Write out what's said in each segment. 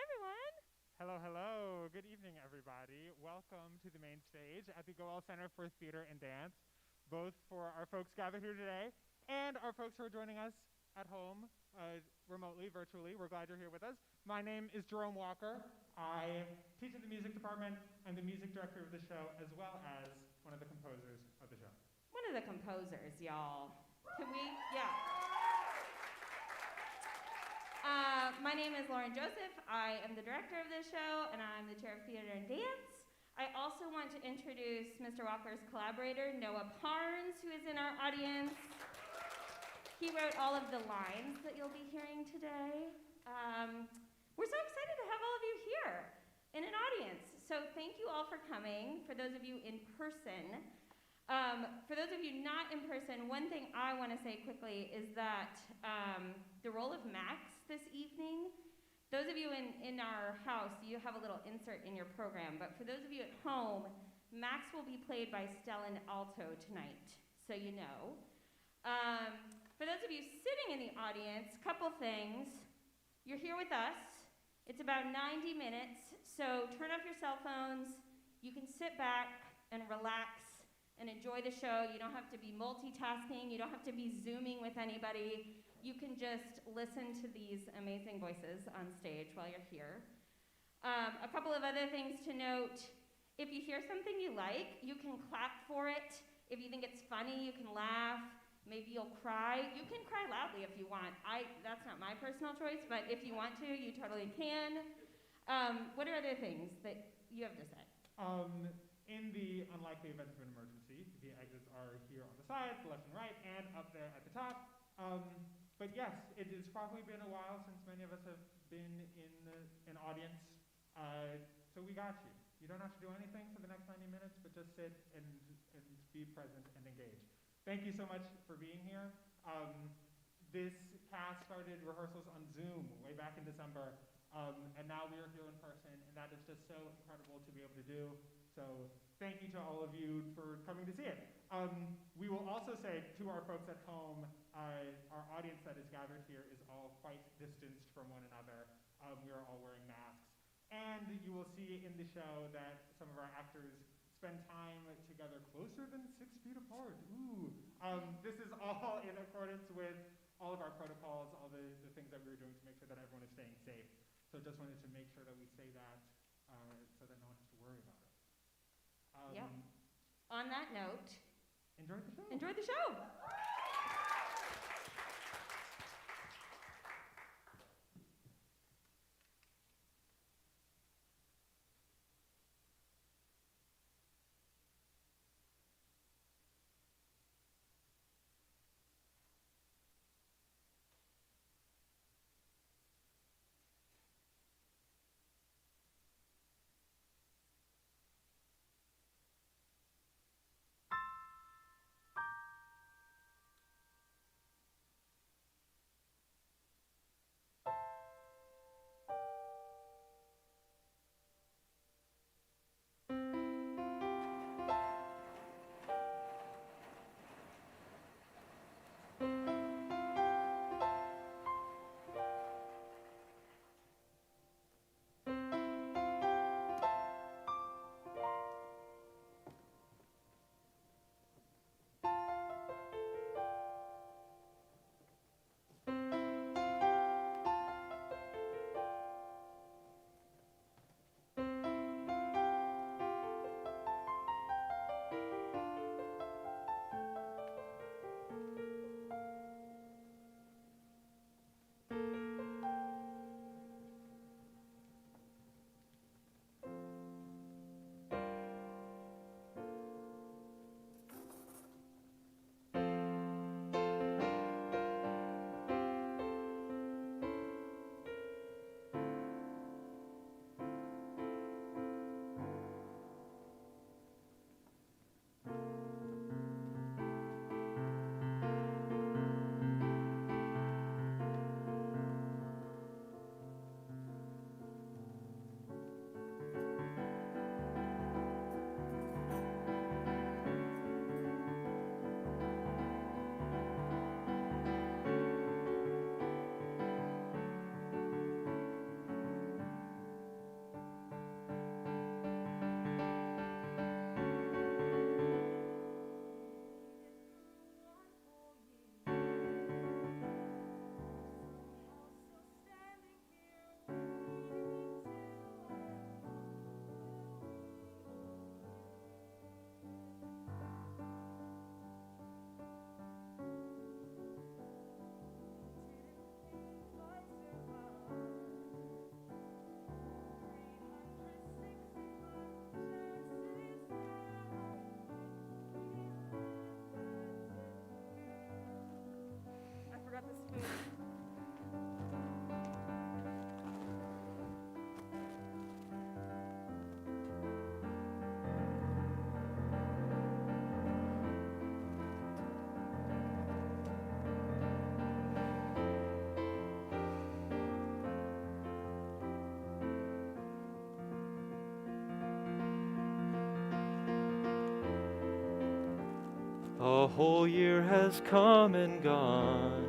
everyone. Hello, hello. Good evening, everybody. Welcome to the main stage at the Goel Center for Theater and Dance, both for our folks gathered here today and our folks who are joining us at home remotely, virtually. We're glad you're here with us. My name is Jerome Walker. I teach in the music department. I'm the music director of the show, as well as one of the composers of the show. One of the composers, y'all. Can we? Yeah. My name is Lauren Joseph. I am the director of this show, and I'm the chair of theater and dance. I also want to introduce Mr. Walker's collaborator, Noah Parnes, who is in our audience. He wrote all of the lines that you'll be hearing today. We're so excited to have all of you here in an audience. So thank you all for coming, for those of you in person. For those of you not in person, one thing I want to say quickly is that the role of Max this evening, those of you in our house, you have a little insert in your program, but for those of you at home, Max will be played by Stellan Alto tonight, so you know. For those of you sitting in the audience, couple things. You're here with us. It's about 90 minutes, so turn off your cell phones. You can sit back and relax and enjoy the show. You don't have to be multitasking. You don't have to be Zooming with anybody. You can just listen to these amazing voices on stage while you're here. A couple of other things to note. If you hear something you like, you can clap for it. If you think it's funny, you can laugh. Maybe you'll cry. You can cry loudly if you want. That's not my personal choice, but if you want to, you totally can. What are other things that you have to say? In the unlikely event of an emergency, the exits are here on the sides, left and right, and up there at the top. But yes, it has probably been a while since many of us have been in an audience, so we got you. You don't have to do anything for the next 90 minutes, but just sit and be present and engage. Thank you so much for being here. This cast started rehearsals on Zoom way back in December, and now we are here in person, and that is just so incredible to be able to do. So thank you to all of you for coming to see it. We will also say to our folks at home, our audience that is gathered here is all quite distanced from one another. We are all wearing masks. And you will see in the show that some of our actors spend time together closer than 6 feet apart. Ooh. This is all in accordance with all of our protocols, all the things that we're doing to make sure that everyone is staying safe. So just wanted to make sure that we say that so that no one has to worry about it. Yeah. On that note, enjoy the show. Enjoy the show. A whole year has come and gone.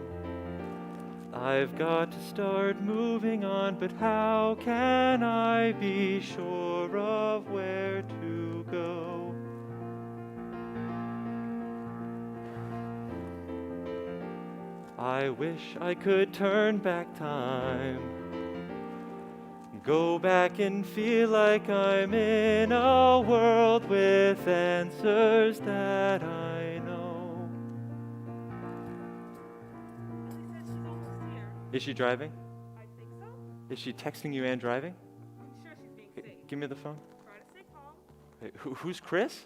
I've got to start moving on, but how can I be sure of where to go? I wish I could turn back time, go back and feel like I'm in a world with answers that I know. Ellie said she's almost here. Is she driving? I think so. Is she texting you and driving? I'm sure she's being safe. Give me the phone. Try to stay calm. Hey, who's Chris?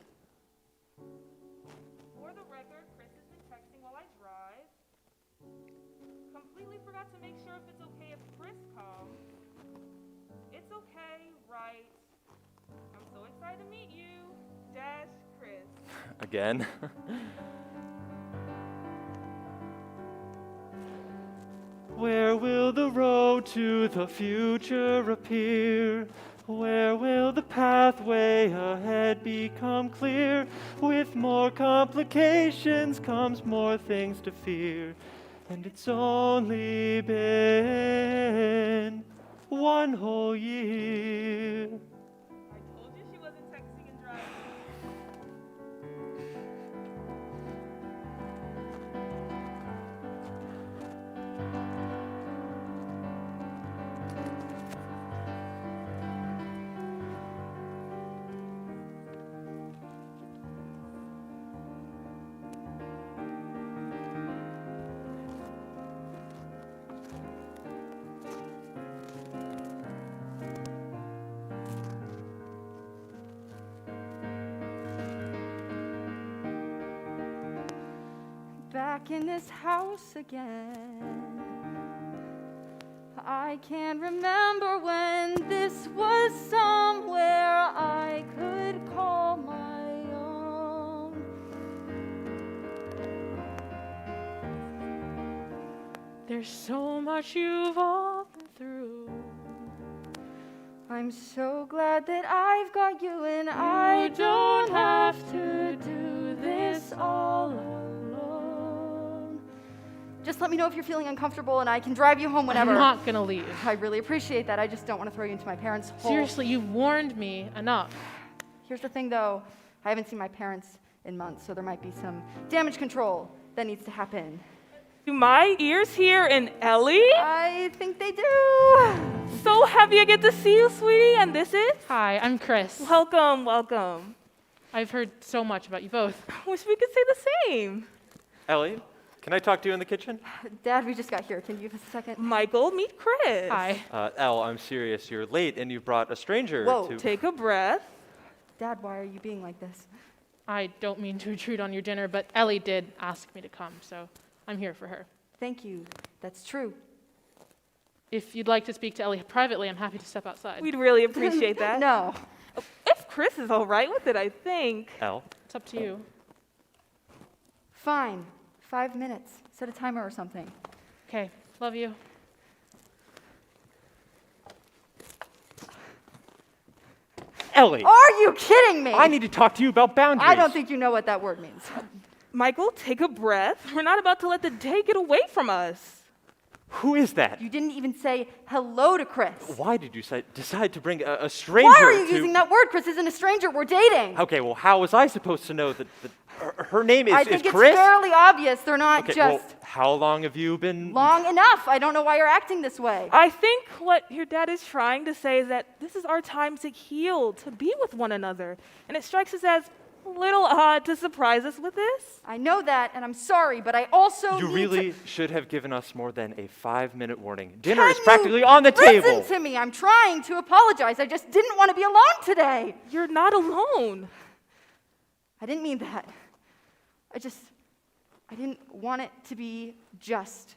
For the record, Chris has been texting while I drive. Completely forgot to make sure if it's okay if Chris comes. It's okay, right? I'm so excited to meet you. Dash Chris. Again. Where will the road to the future appear? Where will the pathway ahead become clear? With more complications comes more things to fear. And it's only been one whole year. I told you she wasn't texting and driving. Back in this house again. I can't remember when this was somewhere I could call my own. There's so much you've all been through. I'm so glad that I've got you and I don't have to do this all alone. Just let me know if you're feeling uncomfortable and I can drive you home whenever. I'm not gonna leave. I really appreciate that. I just don't want to throw you into my parents' hole. Seriously, you've warned me enough. Here's the thing though, I haven't seen my parents in months, so there might be some damage control that needs to happen. Do my ears hear an Ellie? I think they do. So happy I get to see you, sweetie. And this is? Hi, I'm Chris. Welcome, welcome. I've heard so much about you both. Wish we could say the same. Ellie, can I talk to you in the kitchen? Dad, we just got here. Can you give us a second? Michael, meet Chris. Hi. Elle, I'm serious. You're late and you brought a stranger Whoa. to... Take a breath. Dad, why are you being like this? I don't mean to intrude on your dinner, but Ellie did ask me to come, so I'm here for her. Thank you. That's true. If you'd like to speak to Ellie privately, I'm happy to step outside. We'd really appreciate that. No. If Chris is all right with it, I think. Elle? It's up to you. Fine. 5 minutes. Set a timer or something. Okay, love you. Ellie! Are you kidding me? I need to talk to you about boundaries. I don't think you know what that word means. Michael, take a breath. We're not about to let the day get away from us. Who is that? You didn't even say hello to Chris. Why did you decide to bring a stranger Why are you to... using that word? Chris isn't a stranger. We're dating. Okay, well, how was I supposed to know that her name is I think Chris? it's fairly obvious. They're not Okay, just well, how long have you been... long enough. I don't know why you're acting this way. I think what your dad is trying to say is that this is our time to heal, to be with one another. And it strikes us as a little odd to surprise us with this. I know that, and I'm sorry, but I also You need really to... should have given us more than a 5-minute warning. Dinner Can is practically you on the table. Listen to me. I'm trying to apologize. I just didn't want to be alone today. You're not alone. I didn't mean that. I didn't want it to be just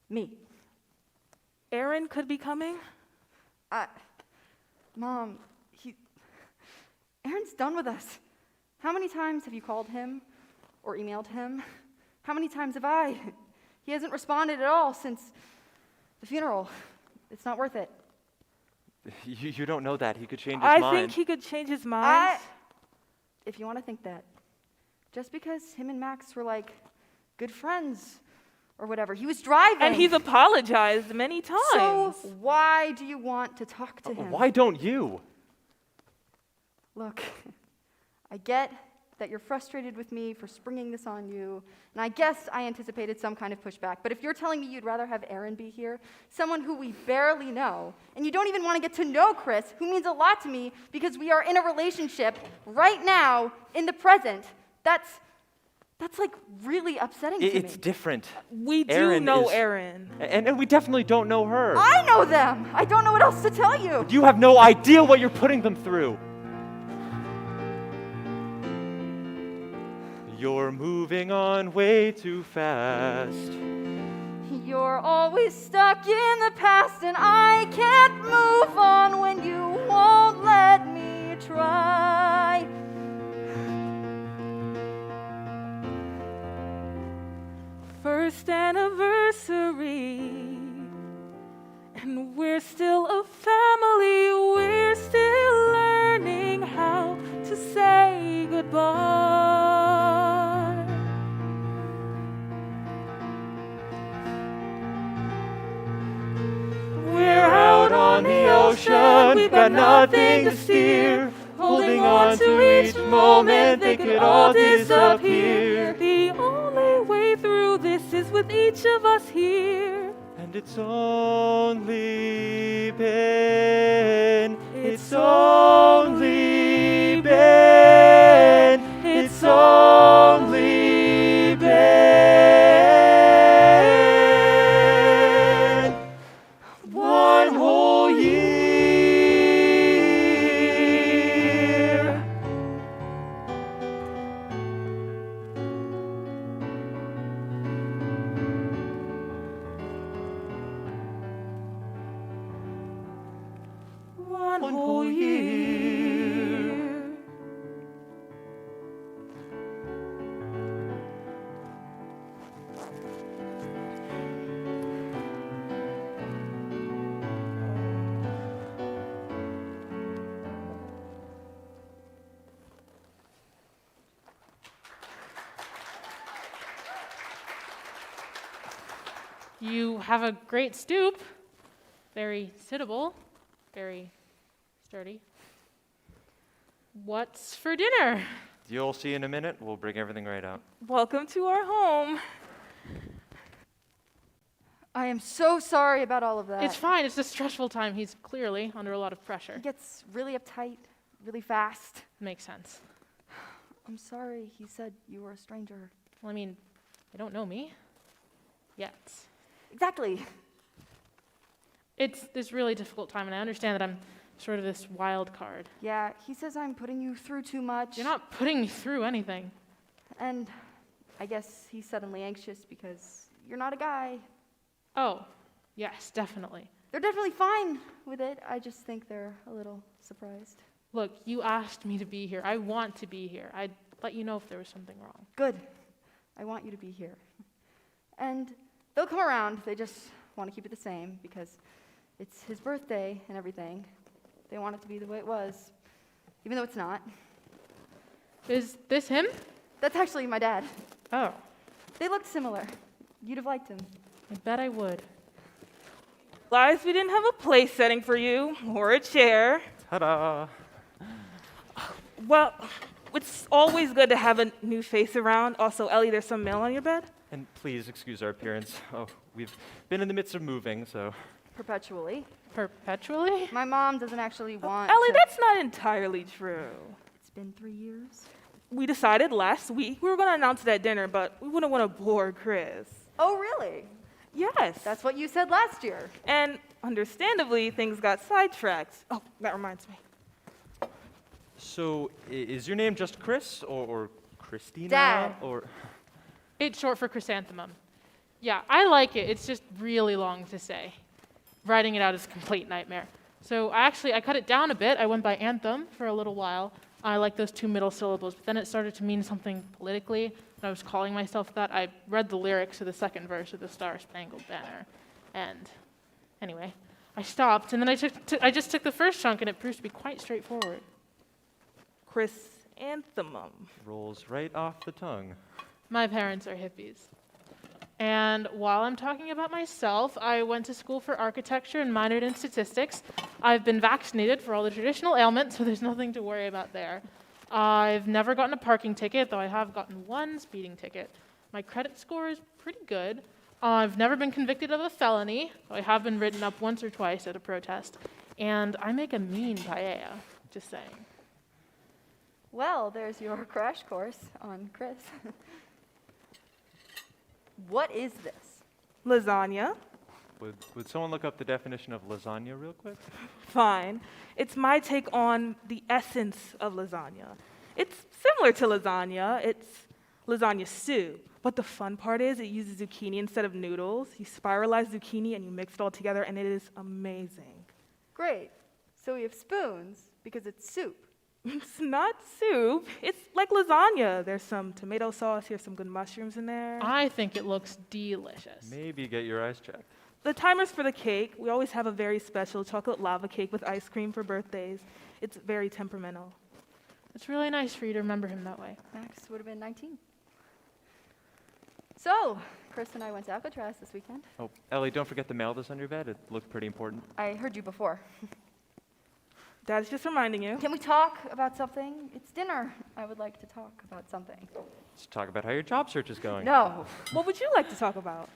me. Aaron could be coming. Mom, Aaron's done with us. How many times have you called him or emailed him? How many times have I? He hasn't responded at all since the funeral. It's not worth it. You don't know that. He could change his mind. I think he could change his mind. If you want to think that, just because him and Max were like good friends or whatever. He was driving. And he's apologized many times. So why do you want to talk to him? Why don't you? Look, I get that you're frustrated with me for springing this on you, and I guess I anticipated some kind of pushback, but if you're telling me you'd rather have Aaron be here, someone who we barely know, and you don't even want to get to know Chris, who means a lot to me because we are in a relationship right now, in the present, that's like really upsetting to me. It's different. We do Aaron know is- Aaron. And we definitely don't know her. I know them! I don't know what else to tell you! You have no idea what you're putting them through. You're moving on way too fast. You're always stuck in the past, and I can't move on when you won't let me try. First anniversary, and we're still a family. We're still learning how to say goodbye. We're out on the ocean, we've got nothing to steer. Holding on to each moment, they could all disappear. The only way through this is with each of us here. And it's only been, it's only been, it's only been one whole year. One whole year. You have a great stoop, very sittable, very sturdy. What's for dinner? You'll see in a minute. We'll bring everything right out. Welcome to our home. I am so sorry about all of that. It's fine. It's a stressful time. He's clearly under a lot of He pressure. gets really uptight, really fast. Makes sense. I'm sorry he said you were a stranger. Well, I mean, they don't know me yet. Exactly. It's this really difficult time, and I understand that I'm sort of this wild card. Yeah, he says I'm putting you through too much. You're not putting me through anything. And I guess he's suddenly anxious because you're not a guy. Oh, yes, definitely. They're definitely fine with it. I just think they're a little surprised. Look, you asked me to be here. I want to be here. I'd let you know if there was something wrong. Good. I want you to be here. And they'll come around. They just want to keep it the same because it's his birthday and everything. They want it to be the way it was, even though it's not. Is this him? That's actually my dad. Oh, They looked similar. You'd have liked him. I bet I would. Lies, we didn't have a place setting for you or a chair. Ta-da! Well, it's always good to have a new face around. Also, Ellie, there's some mail on your bed. And please excuse our appearance. Oh, we've been in the midst of moving, so. Perpetually. Perpetually? My mom doesn't actually want Ellie, to... that's not entirely true. It's been 3 years. We decided last week we were going to announce it at dinner, but we wouldn't want to bore Chris. Oh, really? Yes. That's what you said last year. And understandably, things got sidetracked. Oh, that reminds me. So, is your name just Chris or Christina? Dad. Or It's short for chrysanthemum. Yeah, I like it. It's just really long to say. Writing it out is a complete nightmare. So I cut it down a bit. I went by anthem for a little while. I like those 2 middle syllables, but then it started to mean something politically, and I was calling myself that. I read the lyrics to the second verse of the Star Spangled Banner, and anyway, I stopped, and then I just took the first chunk, and it proved to be quite straightforward. Chris chrysanthemum. Rolls right off the tongue. My parents are hippies. And while I'm talking about myself, I went to school for architecture and minored in statistics. I've been vaccinated for all the traditional ailments, so there's nothing to worry about there. I've never gotten a parking ticket, though I have gotten one speeding ticket. My credit score is pretty good. I've never been convicted of a felony, though I have been written up once or twice at a protest. And I make a mean paella, just saying. Well, there's your crash course on Chris. What is this? Lasagna? Would someone look up the definition of lasagna real quick? Fine. It's my take on the essence of lasagna. It's similar to lasagna. It's lasagna stew. But the fun part is it uses zucchini instead of noodles. You spiralize zucchini and you mix it all together, and it is amazing. Great. So we have spoons because it's soup. It's not soup. It's like lasagna. There's some tomato sauce. Here's some good mushrooms in there. I think it looks delicious. Maybe get your eyes checked. The timer's for the cake. We always have a very special chocolate lava cake with ice cream for birthdays. It's very temperamental. It's really nice for you to remember him that way. Max would have been 19. So, Chris and I went to Alcatraz this weekend. Oh, Ellie, don't forget the mail that's on your bed. It looked pretty important. I heard you before. Dad's just reminding you. Can we talk about something? It's dinner. I would like to talk about something. Let's talk about how your job search is going. No. What would you like to talk about?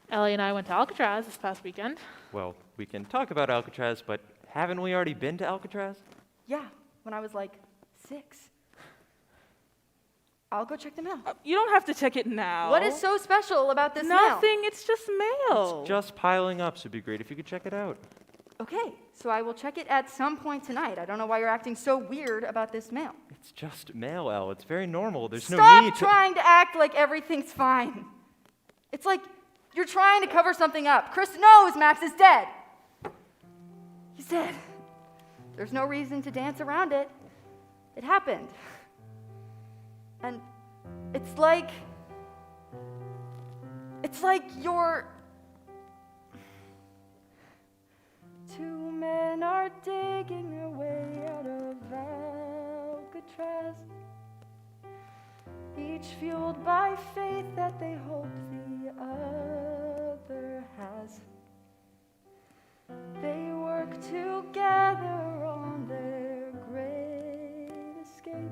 Ellie and I went to Alcatraz this past weekend. Well, we can talk about Alcatraz, but haven't we already been to Alcatraz? Yeah, when I was like 6. I'll go check them out. You don't have to check it now. What is so special about this mail? Nothing. It's just mail. It's just piling up, so it'd be great if you could check it out. Okay, so I will check it at some point tonight. I don't know why you're acting so weird about this mail. It's just mail, Elle. It's very normal. There's no Stop need to... trying to act like everything's fine. It's like you're trying to cover something up. Chris knows Max is dead. He's dead. There's no reason to dance around it. It happened. And it's like you're... Two men are digging their way out of Alcatraz, each fueled by faith that they hope the other has. They work together on their great escape,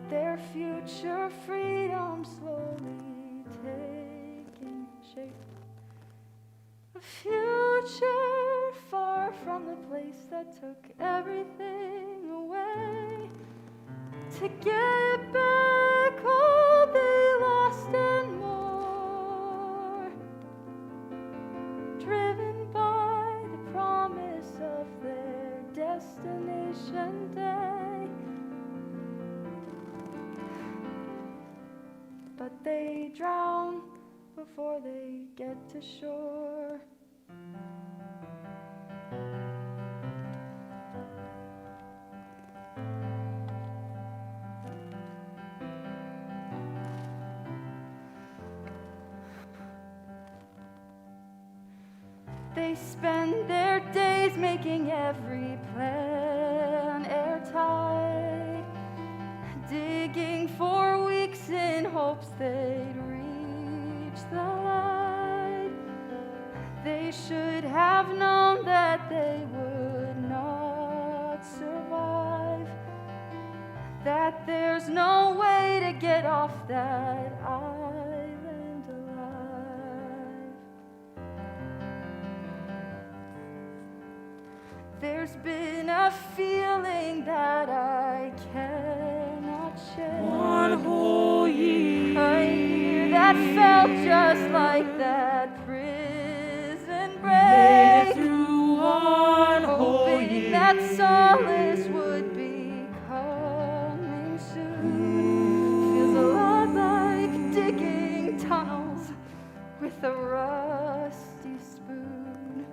their future freedom slowly taking shape. A future far from the place that took everything away, to get back all they lost and more, driven by the promise of their destination day. But they drown before they get to shore. They spend their days making every plan airtight, digging for weeks in hopes they'd reach the light. They should have known that they would not survive, that there's no way to get off that island alive. There's been a feeling that I cannot shake. One whole year. A year that felt just like that prison Made it break. through one whole Hoping year. that solace would be coming soon. Feels a lot like digging tunnels with a rusty spoon.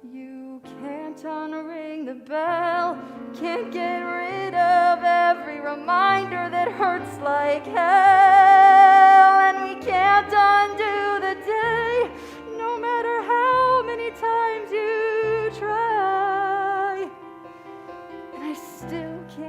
You can't unring the bell, can't get rid of every reminder that hurts like hell, and we can't undo the day, no matter how many times you try. And I still can't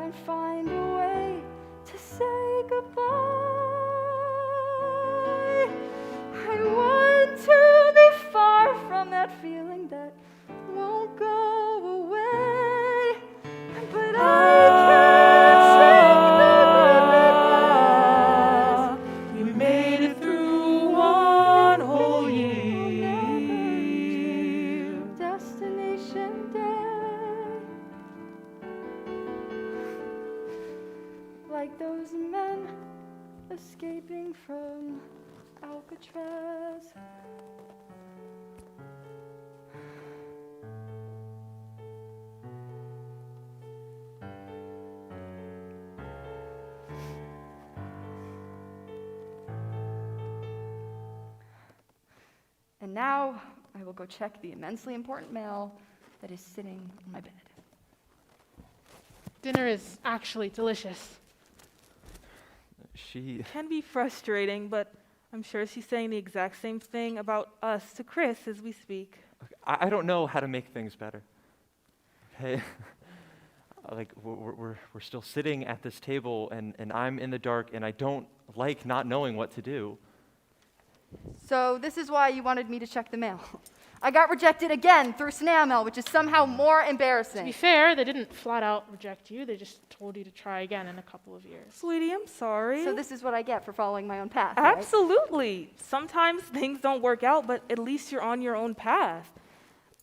coming from Alcatraz. And now I will go check the immensely important mail that is sitting on my bed. Dinner is actually delicious. She. Can be frustrating, but I'm sure she's saying the exact same thing about us to Chris as we speak. I don't know how to make things better. Okay? Like, we're still sitting at this table, and I'm in the dark, and I don't like not knowing what to do. So this is why you wanted me to check the mail. I got rejected again through snail mail, which is somehow more To be embarrassing. fair, they didn't flat out reject you. They just told you to try again in a couple of years. Sweetie, I'm sorry. So this is what I get for following my own path, right? Absolutely. Sometimes things don't work out, but at least you're on your own path.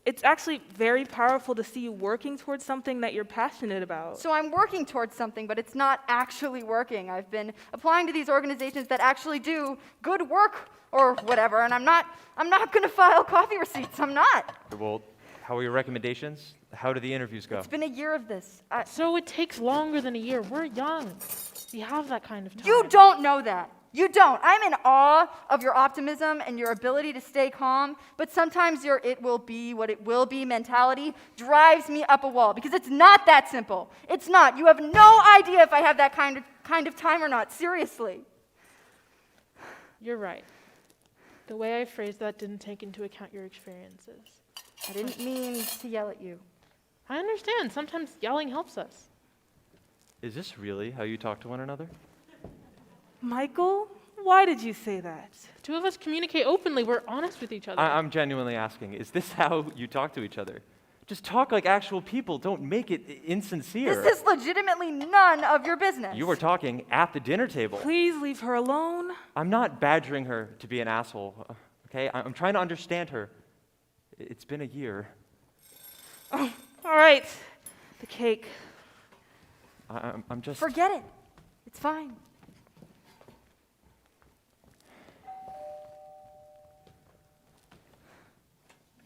It's actually very powerful to see you working towards something that you're passionate about. So I'm working towards something, but it's not actually working. I've been applying to these organizations that actually do good work or whatever, and I'm not going to file coffee receipts. I'm not. Well, how are your recommendations? How do the interviews go? It's been a year of this. So it takes longer than a year. We're young. We have that kind of time. You don't know that. You don't. I'm in awe of your optimism and your ability to stay calm, but sometimes your it will be what it will be mentality drives me up a wall because it's not that simple. It's not. You have no idea if I have that kind of time or not. Seriously. You're right. The way I phrased that didn't take into account your experiences. I didn't mean to yell at you. I understand. Sometimes yelling helps us. Is this really how you talk to one another? Michael, why did you say that? Two of us communicate openly. We're honest with each other. I'm genuinely asking, is this how you talk to each other? Just talk like actual people. Don't make it insincere. This is legitimately none of your business. You were talking at the dinner table. Please leave her alone. I'm not badgering her to be an asshole, okay? I'm trying to understand her. It's been a year. Oh, all right. The cake. I'm just... Forget it. It's fine.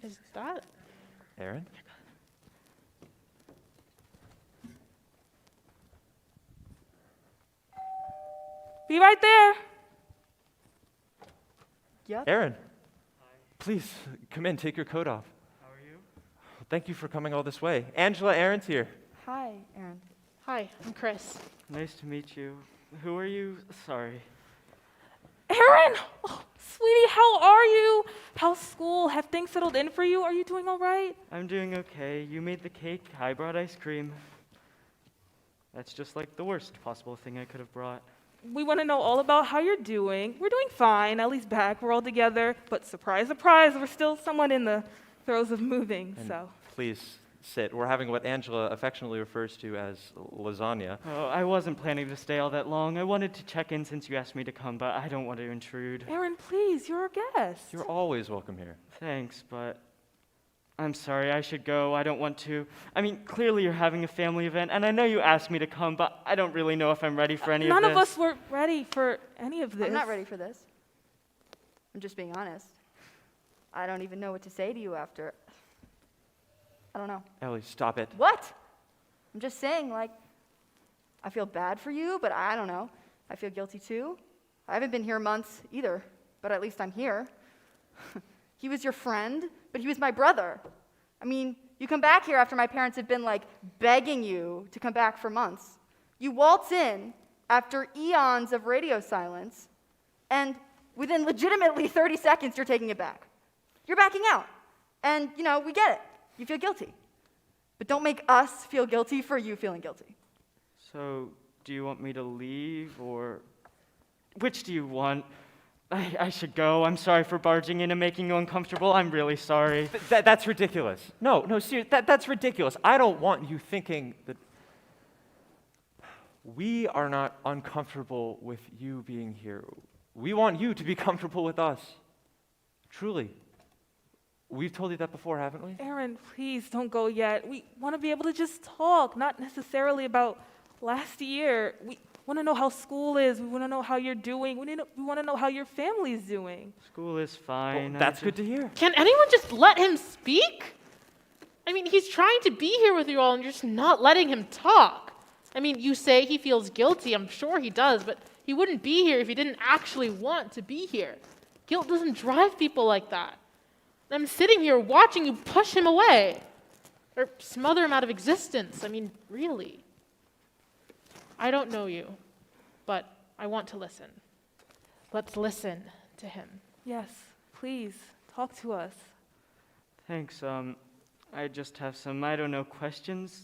Is that? Aaron? Be right there. Yep. Aaron? Please, come in, take your coat off. How are you? Thank you for coming all this way. Angela, Aaron's here. Hi, Aaron. Hi, I'm Chris. Nice to meet you. Who are you? Sorry. Aaron! Oh, sweetie, how are you? How's school? Have things settled in for you? Are you doing all right? I'm doing okay. You made the cake. I brought ice cream. That's just like the worst possible thing I could have brought. We want to know all about how you're doing. We're doing fine, at least back. We're all together. But surprise, surprise, we're still somewhat in the throes of moving, And so. please sit. We're having what Angela affectionately refers to as lasagna. Oh, I wasn't planning to stay all that long. I wanted to check in since you asked me to come, but I don't want to intrude. Aaron, please, you're a guest. You're always welcome here. Thanks, but I'm sorry. I should go. I don't want to. I mean, clearly you're having a family event, and I know you asked me to come, but I don't really know if I'm ready for any of this. None of us were ready for any of this. I'm not ready for this. I'm just being honest. I don't even know what to say to you after. I don't know. Ellie, stop it. What? I'm just saying, like, I feel bad for you, but I don't know. I feel guilty too. I haven't been here months either, but at least I'm here. He was your friend, but he was my brother. I mean, you come back here after my parents have been, like, begging you to come back for months. You waltz in after eons of radio silence, and within legitimately 30 seconds, you're taking it back. You're backing out. And, you know, we get it. You feel guilty. But don't make us feel guilty for you feeling guilty. So, do you want me to leave, or which do you want? I should go. I'm sorry for barging in and making you uncomfortable. I'm really sorry. That's ridiculous. No, seriously, that's ridiculous. I don't want you thinking that we are not uncomfortable with you being here. We want you to be comfortable with us. Truly. We've told you that before, haven't we? Aaron, please don't go yet. We want to be able to just talk, not necessarily about last year. We want to know how school is. We want to know how you're doing. We want to know how your family's doing. School is Well, fine. that's good to hear. Can anyone just let him speak? I mean, he's trying to be here with you all, and you're just not letting him talk. I mean, you say he feels guilty. I'm sure he does, but he wouldn't be here if he didn't actually want to be here. Guilt doesn't drive people like that. I'm sitting here watching you push him away or smother him out of existence. I mean, really. I don't know you, but I want to listen. Let's listen to him. Yes, please, talk to us. Thanks. I just have some, I don't know, questions.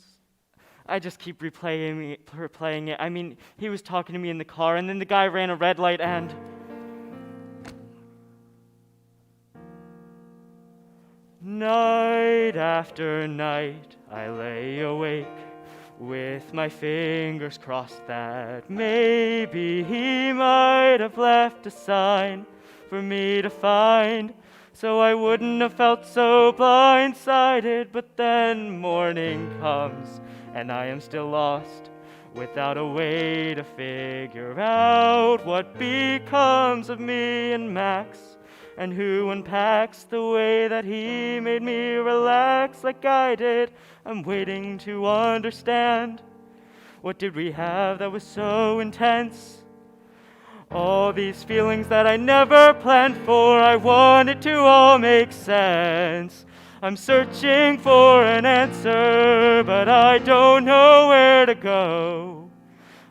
I just keep replaying it. I mean, he was talking to me in the car, and then the guy ran a red light, and night after night, I lay awake with my fingers crossed that maybe he might have left a sign for me to find, so I wouldn't have felt so blindsided. But then morning comes, and I am still lost, without a way to figure out what becomes of me and Max, and who unpacks the way that he made me relax like I did. I'm waiting to understand. What did we have that was so intense? All these feelings that I never planned for, I want it to all make sense. I'm searching for an answer, but I don't know where to go.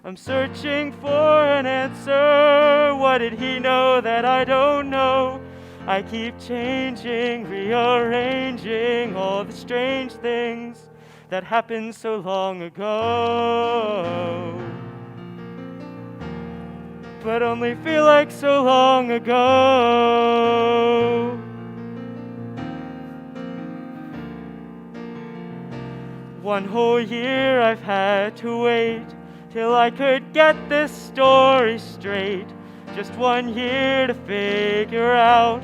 I'm searching for an answer. What did he know that I don't know? I keep changing, rearranging all the strange things that happened so long ago, but only feel like so long ago. One whole year I've had to wait till I could get this story straight. Just 1 year to figure out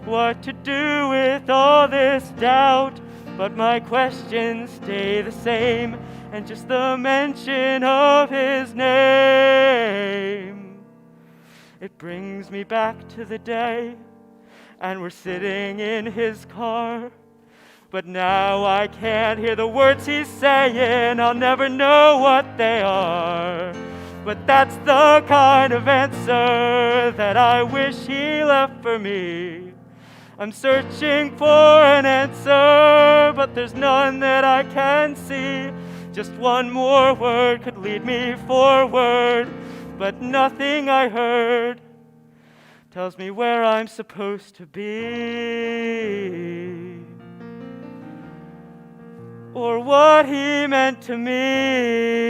what to do with all this doubt. But my questions stay the same, and just the mention of his name, it brings me back to the day, and we're sitting in his car. But now I can't hear the words he's saying, I'll never know what they are. But that's the kind of answer that I wish he left for me. I'm searching for an answer, but there's none that I can see. Just one more word could lead me forward, but nothing I heard tells me where I'm supposed to be, or what he meant to me.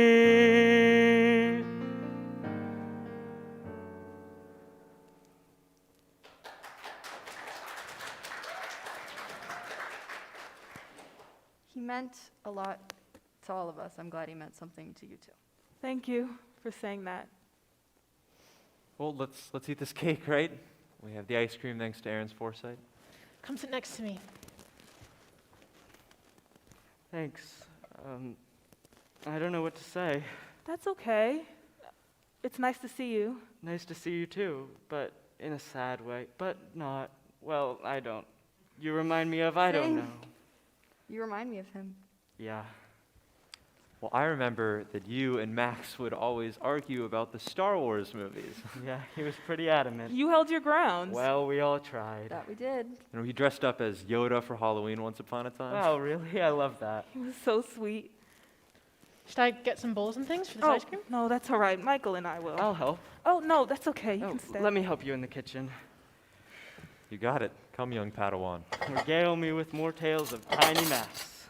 He meant a lot to all of us. I'm glad he meant something to you too. Thank you for saying that. Well, let's eat this cake, right? We have the ice cream thanks to Aaron's foresight. Come sit next to me. Thanks. I don't know what to say. That's okay. It's nice to see you. Nice to see you too, but in a sad way. But not, well, I don't. You remind me of, I don't Same. know. You remind me of him. Yeah. Well, I remember that you and Max would always argue about the Star Wars movies. Yeah, he was pretty adamant. You held your ground. Well, we all tried. That we did. And he dressed up as Yoda for Halloween once upon a time. Wow, really? I love that. He was so sweet. Should I get some bowls and things for this Oh, ice cream? no, that's all right. Michael and I will. I'll help. Oh, no, that's okay. You Oh, can stay. let me help you in the kitchen. You got it. Come, young Padawan. Regale me with more tales of tiny Max.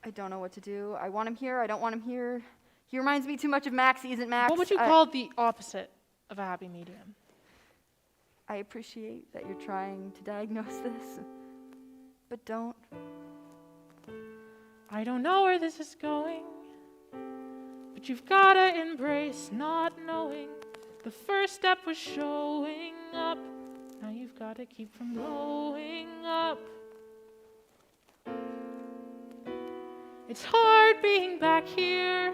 I don't know what to do. I want him here. I don't want him here. He reminds me too much of Max. He isn't Max. What would you call the opposite of a happy medium? I appreciate that you're trying to diagnose this, but don't. I don't know where this is going, but you've gotta embrace not knowing. The first step was showing up. Now you've gotta keep from blowing up. It's hard being back here,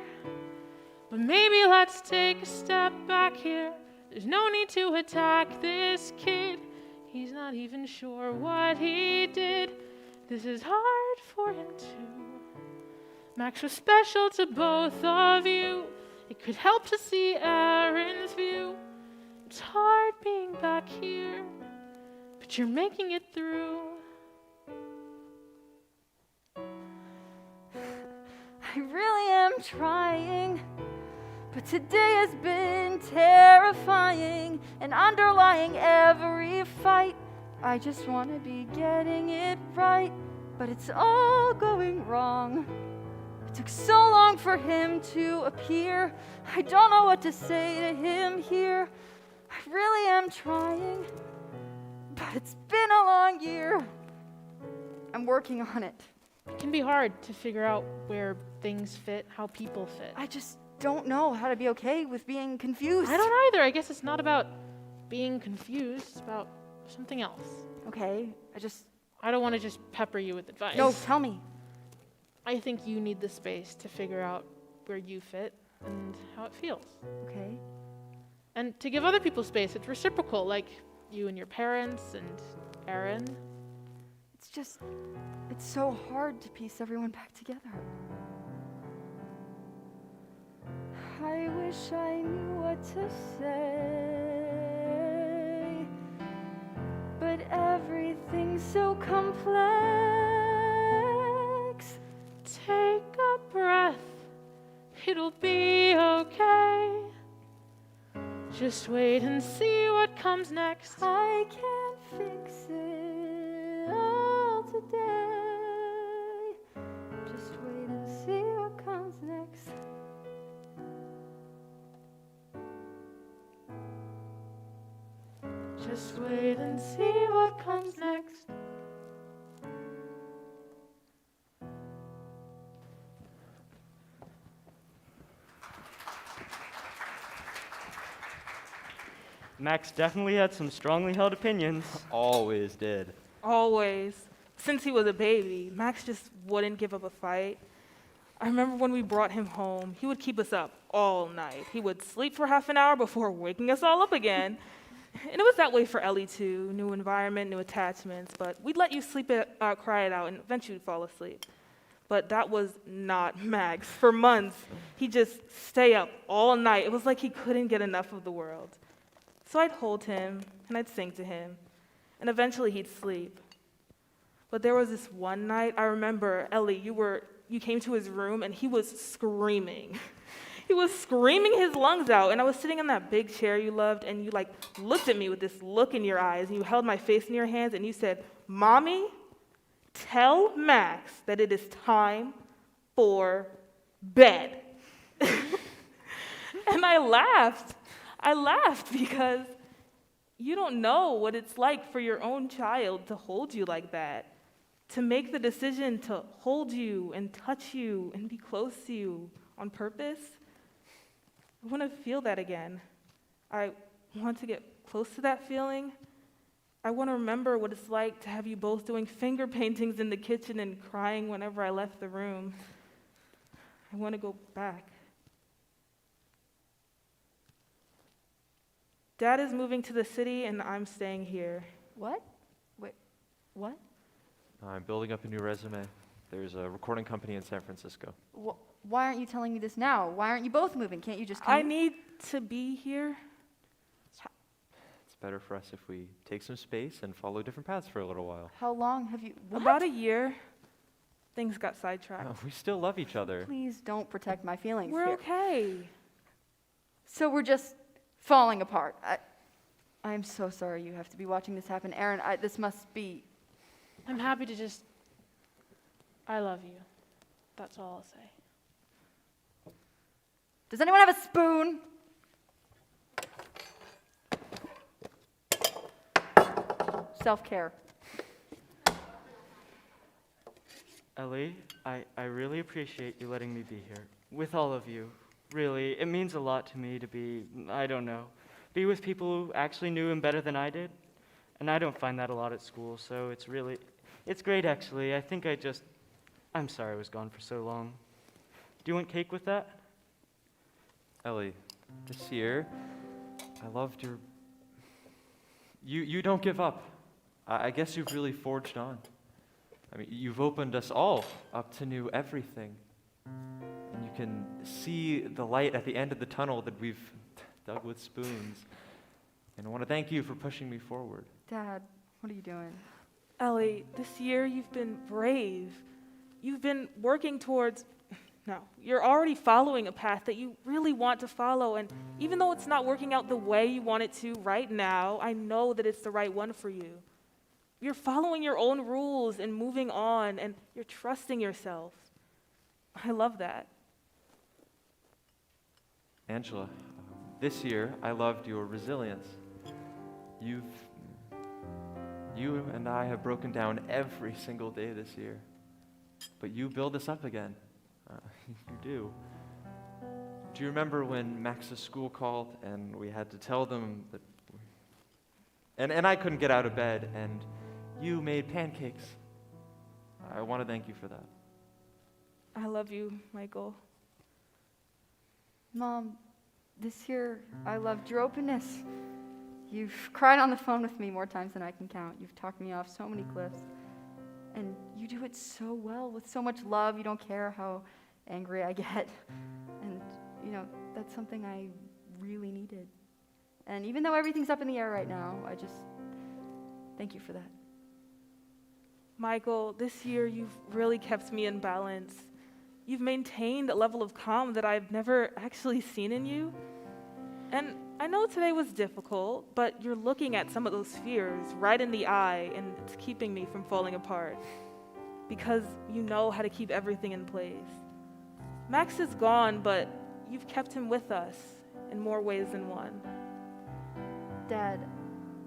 but maybe let's take a step back here. There's no need to attack this kid. He's not even sure what he did. This is hard for him too. Max was special to both of you. It could help to see Aaron's view. It's hard being back here, but you're making it through. I really am trying, but today has been terrifying, and underlying every fight, I just want to be getting it right, but it's all going wrong. It took so long for him to appear. I don't know what to say to him here. I really am trying, but it's been a long year. I'm working on it. It can be hard to figure out where things fit, how people fit. I just don't know how to be okay with being confused. I don't either. I guess it's not about being confused, it's about something else. Okay, I don't want to just pepper you with advice. No, tell me. I think you need the space to figure out where you fit and how it feels. Okay. And to give other people space, it's reciprocal, like you and your parents and Aaron. It's so hard to piece everyone back together. I wish I knew what to say, but everything's so complex. Take a breath, it'll be okay. Just wait and see what comes next. I can't fix it all today. Just wait and see what comes next. Just wait and see what comes next. Max definitely had some strongly held opinions. Always did. Always. Since he was a baby, Max just wouldn't give up a fight. I remember when we brought him home, he would keep us up all night. He would sleep for half an hour before waking us all up again. And it was that way for Ellie too. New environment, new attachments, but we'd let you sleep it, cry it out, and eventually you'd fall asleep. But that was not Max. For months, he'd just stay up all night. It was like he couldn't get enough of the world. So I'd hold him, and I'd sing to him, and eventually he'd sleep. But there was this one night, I remember, Ellie, you came to his room, and he was screaming. He was screaming his lungs out, and I was sitting in that big chair you loved, and you looked at me with this look in your eyes, and you held my face in your hands, and you said, "Mommy, tell Max that it is time for bed." And I laughed. I laughed because you don't know what it's like for your own child to hold you like that, to make the decision to hold you and touch you and be close to you on purpose. I want to feel that again. I want to get close to that feeling. I want to remember what it's like to have you both doing finger paintings in the kitchen and crying whenever I left the room. I want to go back. Dad is moving to the city, and I'm staying here. What? Wait, what? I'm building up a new resume. There's a recording company in San Francisco. Why aren't you telling me this now? Why aren't you both moving? Can't you just come? I need to be here. It's better for us if we take some space and follow different paths for a little while. How long have you... What? About a year. Things got sidetracked. We still love each other. Please don't protect my feelings We're here. okay. So we're just falling apart. I'm so sorry you have to be watching this happen. Aaron, this must be... I'm happy to just, I love you. That's all I'll say. Does anyone have a spoon? Self-care. Ellie, I really appreciate you letting me be here. With all of you. Really, it means a lot to me to be with people who actually knew him better than I did. And I don't find that a lot at school, so it's great actually. I think I'm sorry I was gone for so long. Do you want cake with that? Ellie, this year, I loved your... You don't give up. I guess you've really forged on. I mean, you've opened us all up to new everything. And you can see the light at the end of the tunnel that we've dug with spoons. And I want to thank you for pushing me forward. Dad, what are you doing? Ellie, this year you've been brave. You've been working towards, no, you're already following a path that you really want to follow. And even though it's not working out the way you want it to right now, I know that it's the right one for you. You're following your own rules and moving on, and you're trusting yourself. I love that. Angela, this year I loved your resilience. You and I have broken down every single day this year, but you build us up again. You do. Do you remember when Max's school called and we had to tell them that, and I couldn't get out of bed, and you made pancakes? I want to thank you for that. I love you, Michael. Mom, this year I loved your openness. You've cried on the phone with me more times than I can count. You've talked me off so many cliffs. And you do it so well, with so much love. You don't care how angry I get. And, that's something I really needed. And even though everything's up in the air right now, I just thank you for that. Michael, this year you've really kept me in balance. You've maintained a level of calm that I've never actually seen in you. And I know today was difficult, but you're looking at some of those fears right in the eye, and it's keeping me from falling apart because you know how to keep everything in place. Max is gone, but you've kept him with us in more ways than one. Dad,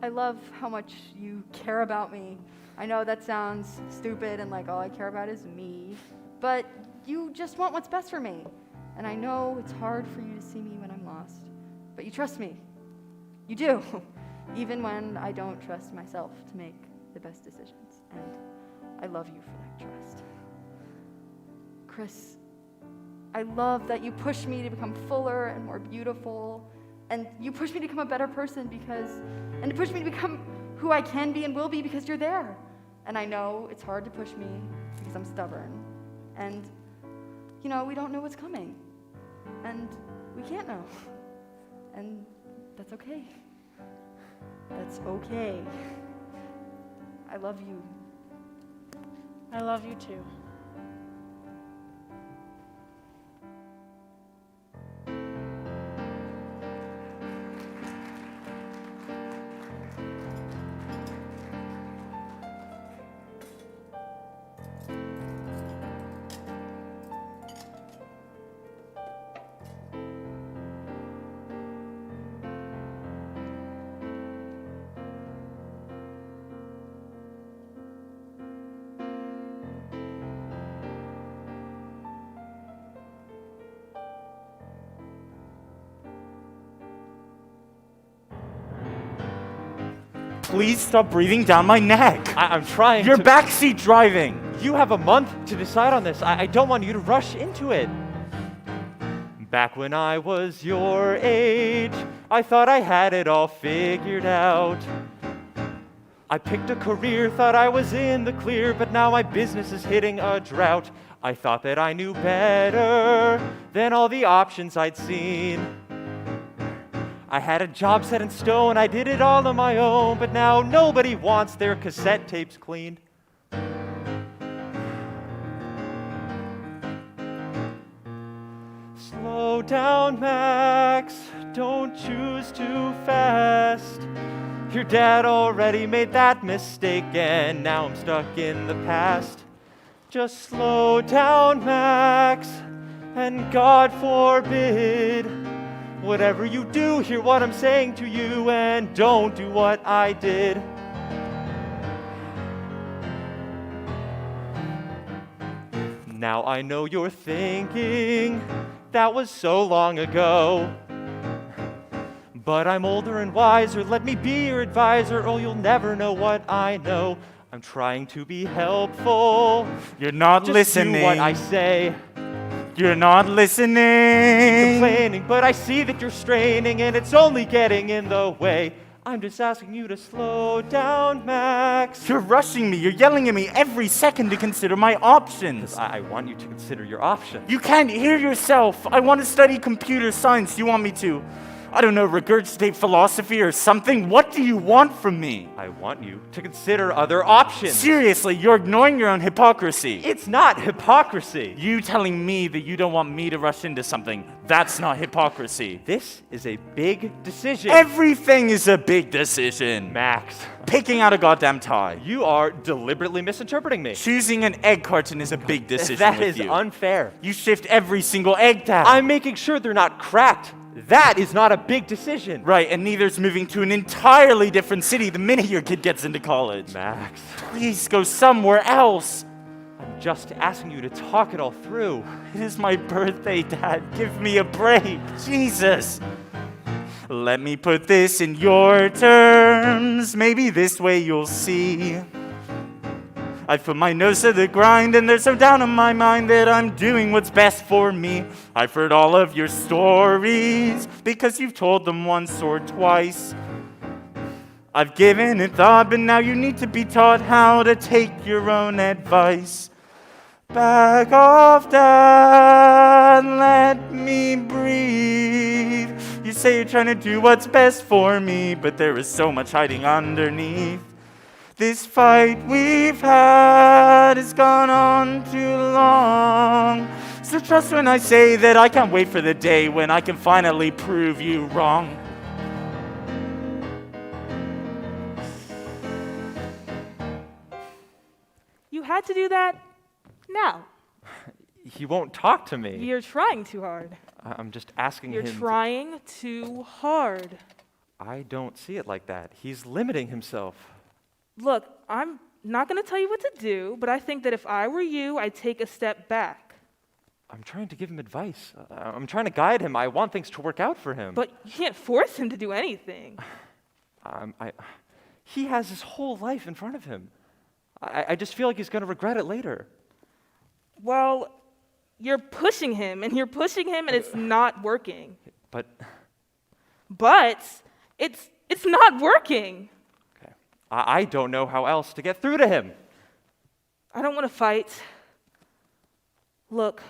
I love how much you care about me. I know that sounds stupid and like all I care about is me, but you just want what's best for me. And I know it's hard for you to see me when I'm lost, but you trust me. You do, even when I don't trust myself to make the best decisions. And I love you for that trust. Chris, I love that you push me to become fuller and more beautiful, and you push me to become a better person and to push me to become who I can be and will be because you're there. And I know it's hard to push me because I'm stubborn. And, we don't know what's coming. And we can't know. And that's okay. That's okay. I love you. I love you too. Please stop breathing down my neck. I'm trying You're to... backseat driving. You have a month to decide on this. I don't want you to rush into it. Back when I was your age, I thought I had it all figured out. I picked a career, thought I was in the clear, but now my business is hitting a drought. I thought that I knew better than all the options I'd seen. I had a job set in stone, I did it all on my own, but now nobody wants their cassette tapes cleaned. Slow down, Max, don't choose too fast. Your dad already made that mistake, and now I'm stuck in the past. Just slow down, Max, and God forbid, whatever you do, hear what I'm saying to you, and don't do what I did. Now I know you're thinking, that was so long ago. But I'm older and wiser, let me be your advisor, or you'll never know what I know. I'm trying to be helpful. You're not Just listening. do what I say. You're not listening. Complaining, but I see that you're straining and it's only getting in the way. I'm just asking you to slow down, Max. You're rushing me. You're yelling at me every second to consider my options. I want you to consider your options. You can't hear yourself. I want to study computer science. You want me to, I don't know, regurgitate philosophy or something? What do you want from me? I want you to consider other options. Seriously, you're ignoring your own hypocrisy. It's not hypocrisy. You telling me that you don't want me to rush into something, that's not hypocrisy. This is a big decision. Everything is a big decision. Max, Picking out a goddamn tie. you are deliberately misinterpreting me. Choosing an egg carton is a big decision That with is you. unfair. You shift every single egg tab. I'm making sure they're not cracked. That is not a big decision. Right, and neither's moving to an entirely different city the minute your kid gets into college. Max, Please go somewhere else. I'm just asking you to talk it all through. It is my birthday, Dad. Give me a break. Jesus. Let me put this in your terms. Maybe this way you'll see. I've put my nose to the grind, and there's no doubt in my mind that I'm doing what's best for me. I've heard all of your stories because you've told them once or twice. I've given it thought, but now you need to be taught how to take your own advice. Back off, Dad, let me breathe. You say you're trying to do what's best for me, but there is so much hiding underneath. This fight we've had has gone on too long. So trust when I say that I can't wait for the day when I can finally prove you wrong. You had to do that now. He won't talk to me. You're trying too hard. I'm just asking You're him. trying too hard. I don't see it like that. He's limiting himself. Look, I'm not going to tell you what to do, but I think that if I were you, I'd take a step back. I'm trying to give him advice. I'm trying to guide him. I want things to work out for him. But you can't force him to do anything. He has his whole life in front of him. I just feel like he's going to regret it later. Well, you're pushing him, and it's not working. But It's not working. okay. I don't know how else to get through to him. I don't want to fight. Look,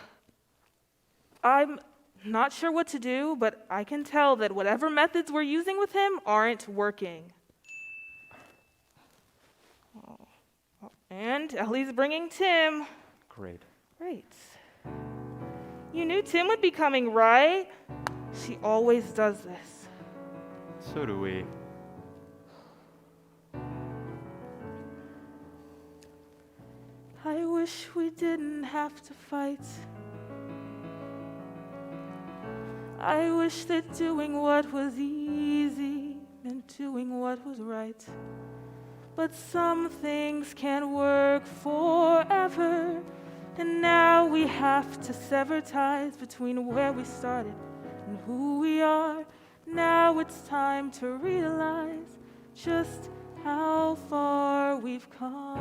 I'm not sure what to do, but I can tell that whatever methods we're using with him aren't working. And Ellie's bringing Tim. Great. Great. You knew Tim would be coming, right? She always does this. So do we. I wish we didn't have to fight. I wish that doing what was easy meant doing what was right. But some things can't work forever, and now we have to sever ties between where we started and who we are. Now it's time to realize just how far we've come.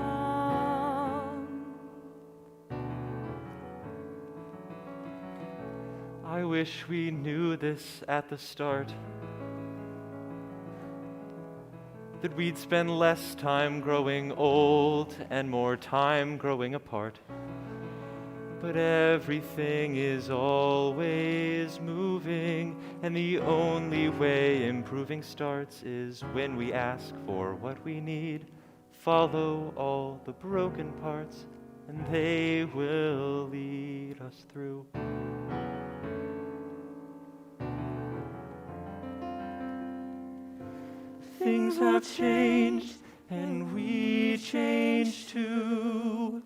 I wish we knew this at the start. That we'd spend less time growing old and more time growing apart. But everything is always moving, and the only way improving starts is when we ask for what we need, follow all the broken parts, and they will lead us through. Things have changed, and we changed too.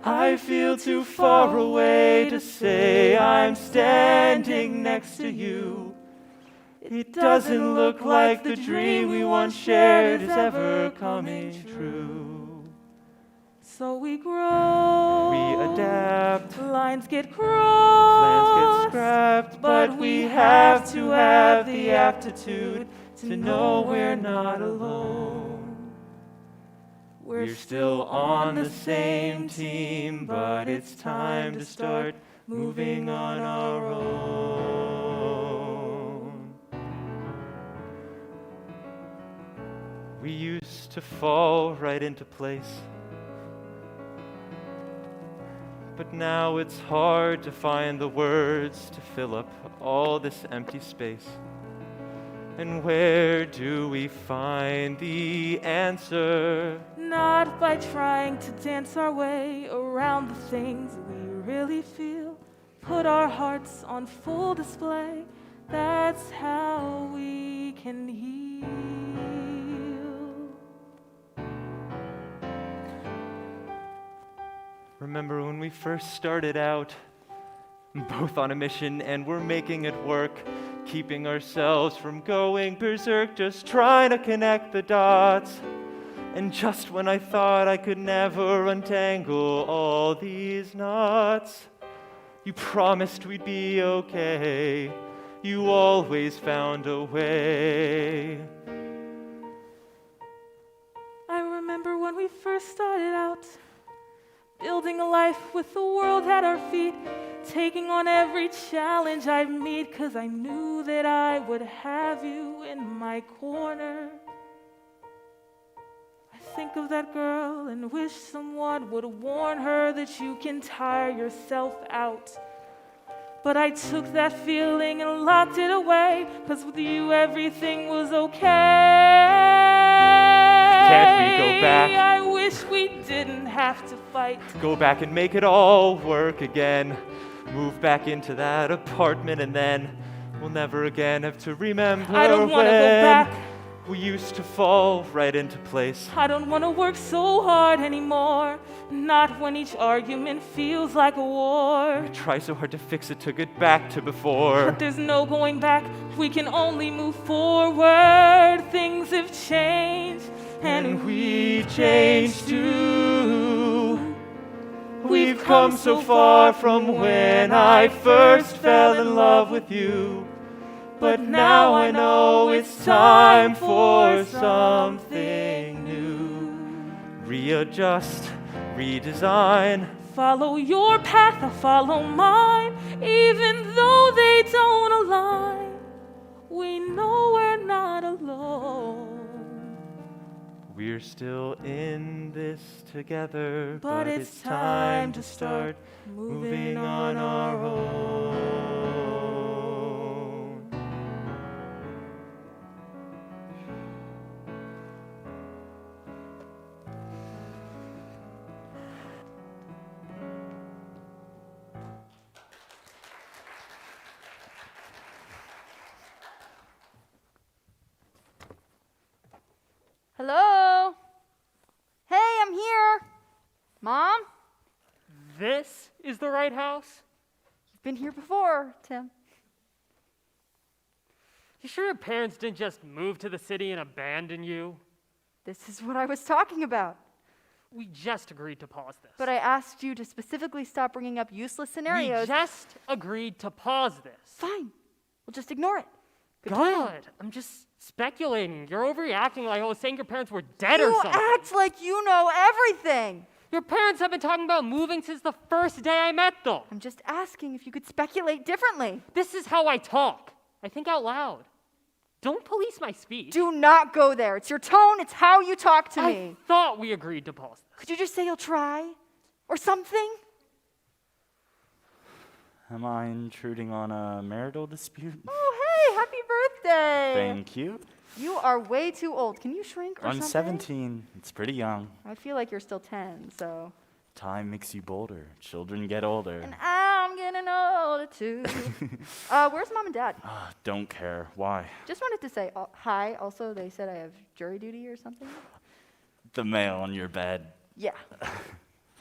I feel too far away to say I'm standing next to you. It doesn't look like the dream we once shared is ever coming true. So we grow, We adapt, lines get plans crossed, get scrapped, but we have to have the aptitude to know we're not alone. We're We're still on the same team, but it's time to start moving on our own. We used to fall right into place, but now it's hard to find the words to fill up all this empty space. And where do we find the answer? Not by trying to dance our way around the things we really feel. Put our hearts on full display. That's how we can heal. Remember when we first started out, both on a mission, and we're making it work, keeping ourselves from going berserk, just trying to connect the dots. And just when I thought I could never untangle all these knots, you promised we'd be okay. You always found a way. I remember when we first started out, building a life with the world at our feet, taking on every challenge I'd meet, 'cause I knew that I would have you in my corner. I think of that girl and wish someone would warn her that you can tire yourself out. But I took that feeling and locked it away, 'cause with you everything was okay. Can't we go back? I wish we didn't have to fight. Go back and make it all work again. Move back into that apartment, and then we'll never again have to remember I don't want to go back. we used to fall right into place. I don't want to work so hard anymore. Not when each argument feels like a war. We try so hard to fix it to get back to before. But there's no going back. We can only move forward. Things have changed, and we changed too. We've come so far from when I first fell in love with you. But now I know it's time for something new. Readjust, redesign. Follow your path, I'll follow mine. Even though they don't align, we know we're not alone. We're still in this together, But it's time to start moving on our own. Hello? Hey, I'm here. Mom? This is the right house? You've been here before, Tim. You sure your parents didn't just move to the city and abandon you? This is what I was talking about. We just agreed to pause this. But I asked you to specifically stop bringing up useless scenarios. We just agreed to pause this. Fine. We'll just ignore it. Good plan. Good. I'm just speculating. You're overreacting like I was saying your parents were dead or You something. act like you know everything. Your parents have been talking about moving since the first day I met them. I'm just asking if you could speculate differently. This is how I talk. I think out loud. Don't police my speech. Do not go there. It's your tone. It's how you talk to me. I thought we agreed to pause this. Could you just say you'll try? Or something? Am I intruding on a marital dispute? Oh, hey, happy birthday. Thank you. You are way too old. Can you shrink or I'm something? 17. It's pretty young. I feel like you're still 10, so. Time makes you bolder. Children get older. And I'm getting older too. Where's Mom and Dad? Don't care. Why? Just wanted to say hi. Also, they said I have jury duty or something. The mail on your bed. Yeah.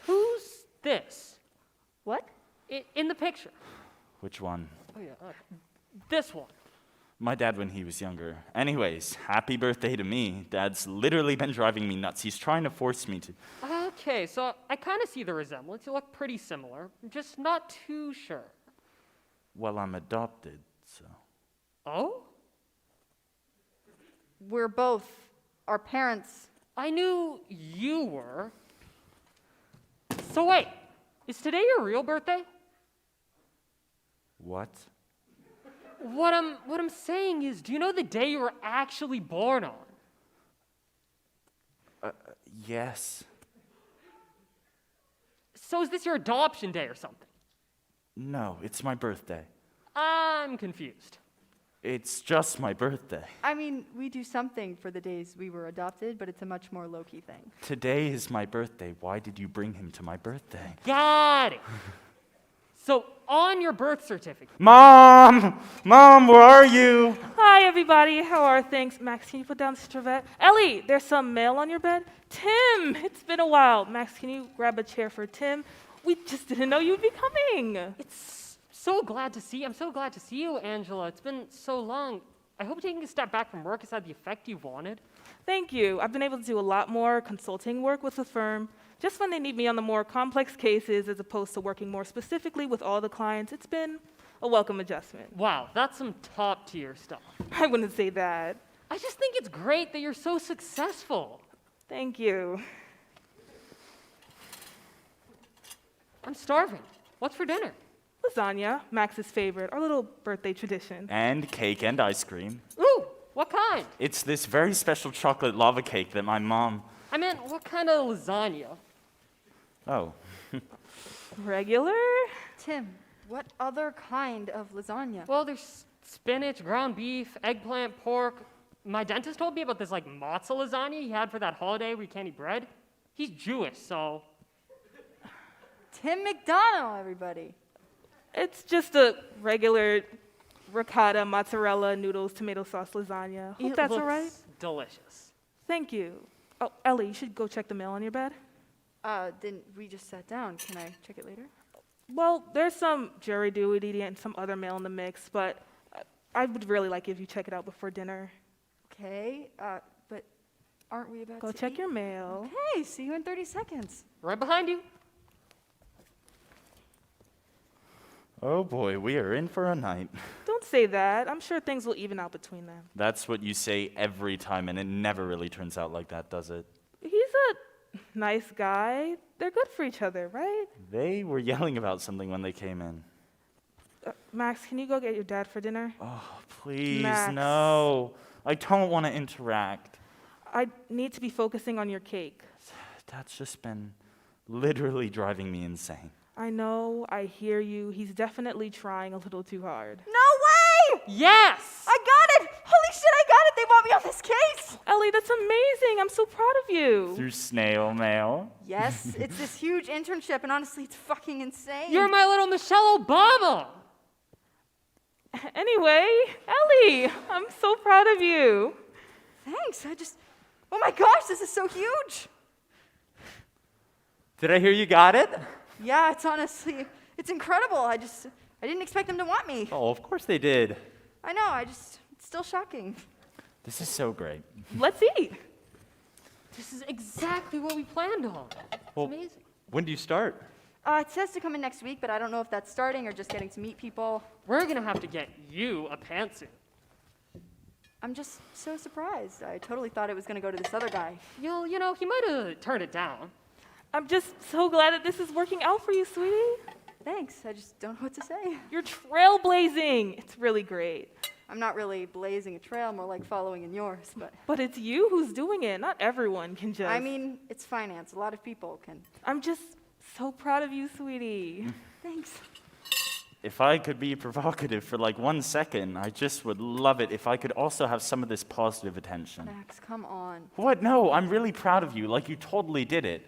Who's this? What? In the picture. Which one? Oh, yeah. This one. My dad when he was younger. Anyways, happy birthday to me. Dad's literally been driving me nuts. He's trying to force me to. Okay, so I kind of see the resemblance. You look pretty similar. I'm just not too sure. Well, I'm adopted, so. Oh? We're both. Our parents I knew you were. So wait, is today your real birthday? What? What I'm saying is, do you know the day you were actually born on? Yes. So is this your adoption day or something? No, it's my birthday. I'm confused. It's just my birthday. I mean, we do something for the days we were adopted, but it's a much more low-key thing. Today is my birthday. Why did you bring him to my birthday? Got it. So on your birth certificate. Mom! Mom, where are you? Hi, everybody. How are things? Max, can you put down the Stravette? Ellie, there's some mail on your bed. Tim, it's been a while. Max, can you grab a chair for Tim? We just didn't know you'd be coming. I'm so glad to see you, Angela. It's been so long. I hope taking a step back from work has had the effect you wanted. Thank you. I've been able to do a lot more consulting work with the firm. Just when they need me on the more complex cases as opposed to working more specifically with all the clients, it's been a welcome adjustment. Wow, that's some top-tier stuff. I wouldn't say that. I just think it's great that you're so successful. Thank you. I'm starving. What's for dinner? Lasagna, Max's favorite, our little birthday tradition. And cake and ice cream. Ooh, what kind? It's this very special chocolate lava cake that my mom... I meant, what kind of lasagna? Oh. Regular? Tim, what other kind of lasagna? Well, there's spinach, ground beef, eggplant, pork. My dentist told me about this like matzo lasagna he had for that holiday where you can't eat bread. He's Jewish, so... Tim McDonald, everybody. It's just a regular ricotta, mozzarella, noodles, tomato sauce lasagna. Hope It that's all looks right. delicious. Thank you. Oh, Ellie, you should go check the mail on your bed. Didn't we just sat down? Can I check it later? Well, there's some jury duty and some other mail in the mix, but I would really like if you check it out before dinner. Okay, but aren't we about Go to check eat? your mail. Okay, see you in 30 seconds. Right behind you. Oh boy, we are in for a night. Don't say that. I'm sure things will even out between them. That's what you say every time, and it never really turns out like that, does it? He's a nice guy. They're good for each other, right? They were yelling about something when they came in. Max, can you go get your dad for dinner? Oh, please, Max. no. I don't want to interact. I need to be focusing on your cake. That's just been literally driving me insane. I know, I hear you. He's definitely trying a little too hard. No way! Yes! I got it! Holy shit, I got it! They want me on this case! Ellie, that's amazing. I'm so proud of you. Through snail mail. Yes, it's this huge internship, and honestly, it's fucking insane. You're my little Michelle Obama! Anyway, Ellie, I'm so proud of you. Thanks, oh my gosh, this is so huge! Did I hear you got it? Yeah, it's incredible. I didn't expect them to want me. Oh, of course they did. I know, it's still shocking. This is so great. Let's eat. This is exactly what we planned on. It's Well, amazing. when do you start? It says to come in next week, but I don't know if that's starting or just getting to meet people. We're gonna have to get you a pantsuit. I'm just so surprised. I totally thought it was going to go to this other guy. You know, he might have turned it down. I'm just so glad that this is working out for you, sweetie. Thanks, I just don't know what to say. You're trailblazing. It's really great. I'm not really blazing a trail, more like following in yours, but... But it's you who's doing it. Not everyone can just. I mean, it's finance. A lot of people can. I'm just so proud of you, sweetie. Thanks. If I could be provocative for like 1 second, I just would love it if I could also have some of this positive attention. Max, come on. What? No, I'm really proud of you, like you totally did it.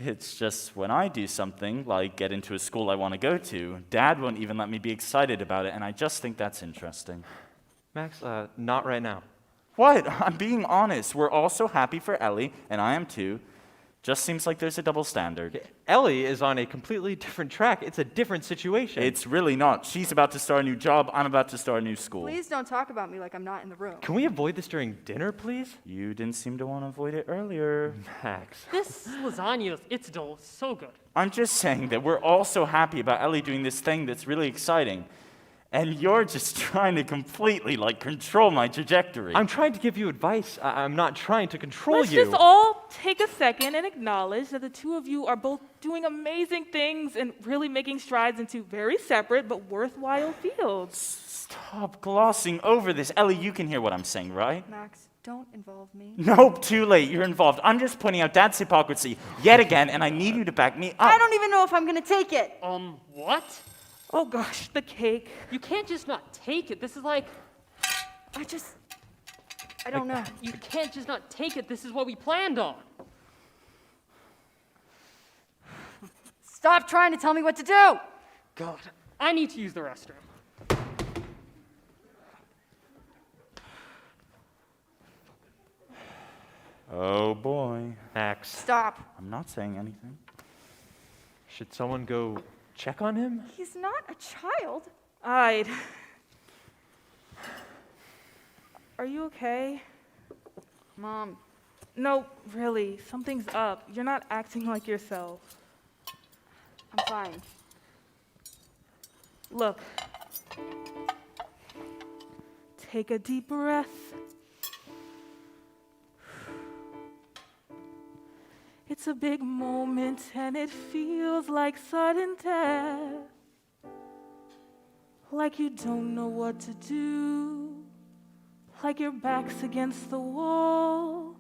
It's just when I do something, like get into a school I want to go to, Dad won't even let me be excited about it, and I just think that's interesting. Max, not right now. What? I'm being honest. We're all so happy for Ellie, and I am too. Just seems like there's a double standard. Ellie is on a completely different track. It's a different situation. It's really not. She's about to start a new job. I'm about to start a new school. Please don't talk about me like I'm not in the room. Can we avoid this during dinner, please? You didn't seem to want to avoid it earlier. Max. This lasagna, it's so good. I'm just saying that we're all so happy about Ellie doing this thing that's really exciting. And you're just trying to completely, control my trajectory. I'm trying to give you advice. I'm not trying to control Let's you. just all take a second and acknowledge that the two of you are both doing amazing things and really making strides into very separate but worthwhile fields. Stop glossing over this. Ellie, you can hear what I'm saying, right? Max, don't involve me. Nope, too late. You're involved. I'm just pointing out Dad's hypocrisy yet again, and I need you to back me up. I don't even know if I'm gonna take it. What? Oh gosh, the cake. You can't just not take it. This is like, I don't know. you can't just not take it. This is what we planned on. Stop trying to tell me what to do. God, I need to use the restroom. Oh boy. Max, Stop. I'm not saying anything. should someone go check on him? He's not a child. Are you okay? Mom, No, really, something's up. You're not acting like yourself. I'm fine. Look. Take a deep breath. It's a big moment and it feels like sudden death. Like you don't know what to do. Like your back's against the wall.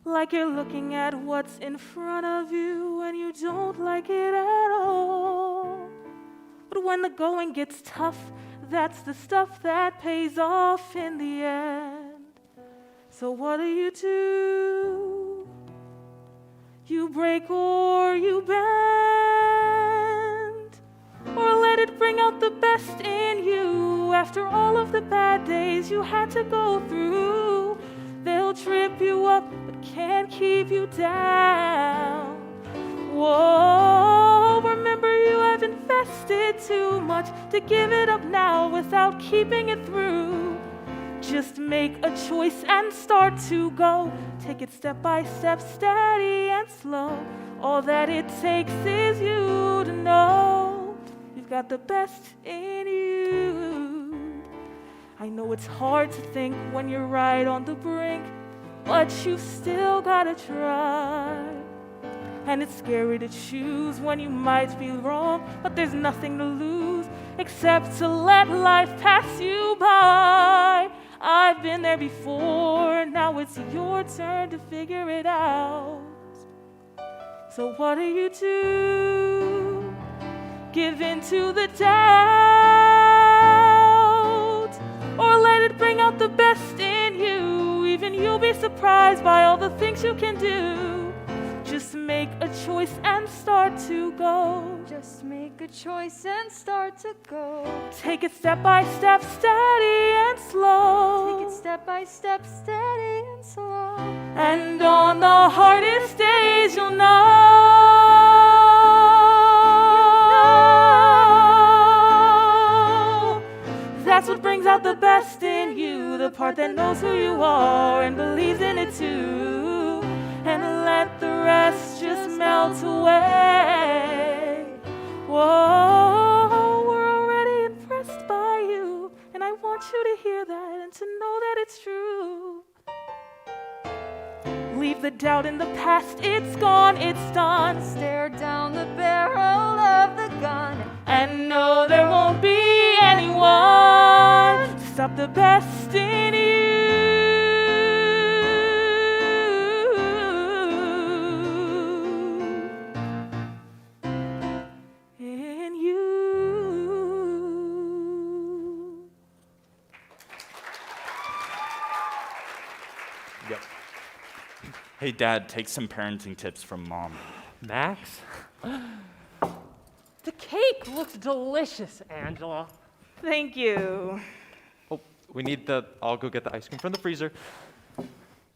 Like you're looking at what's in front of you and you don't like it at all. But when the going gets tough, that's the stuff that pays off in the end. So what do? You break or you bend, or let it bring out the best in you. After all of the bad days you had to go through, they'll trip you up but can't keep you down. Whoa, remember you have invested too much to give it up now without keeping it through. Just make a choice and start to go. Take it step by step, steady and slow. All that it takes is you to know you've got the best in you. I know it's hard to think when you're right on the brink, but you still gotta try. And it's scary to choose when you might be wrong, but there's nothing to lose except to let life pass you by. I've been there before, now it's your turn to figure it out. So what do? Give in to the doubt, or let it bring out the best in you. Even you'll be surprised by all the things you can do. Just make a choice and start to go. Just make a choice and start to go. Take it step by step, steady and slow. Take it step by step, steady and slow. And on the hardest days you'll know. That's what brings out the best in you, the part that knows who you are and believes in it too. And let the rest just melt away. Whoa, we're already impressed by you, and I want you to hear that and to know that it's true. Leave the doubt in the past, it's gone, it's done. Stare down the barrel of the gun And know there won't be anyone to stop the best in you. In you. Yep. Hey, Dad, take some parenting tips from Mom. Max? The cake looks delicious, Angela. Thank you. Oh, I'll go get the ice cream from the freezer.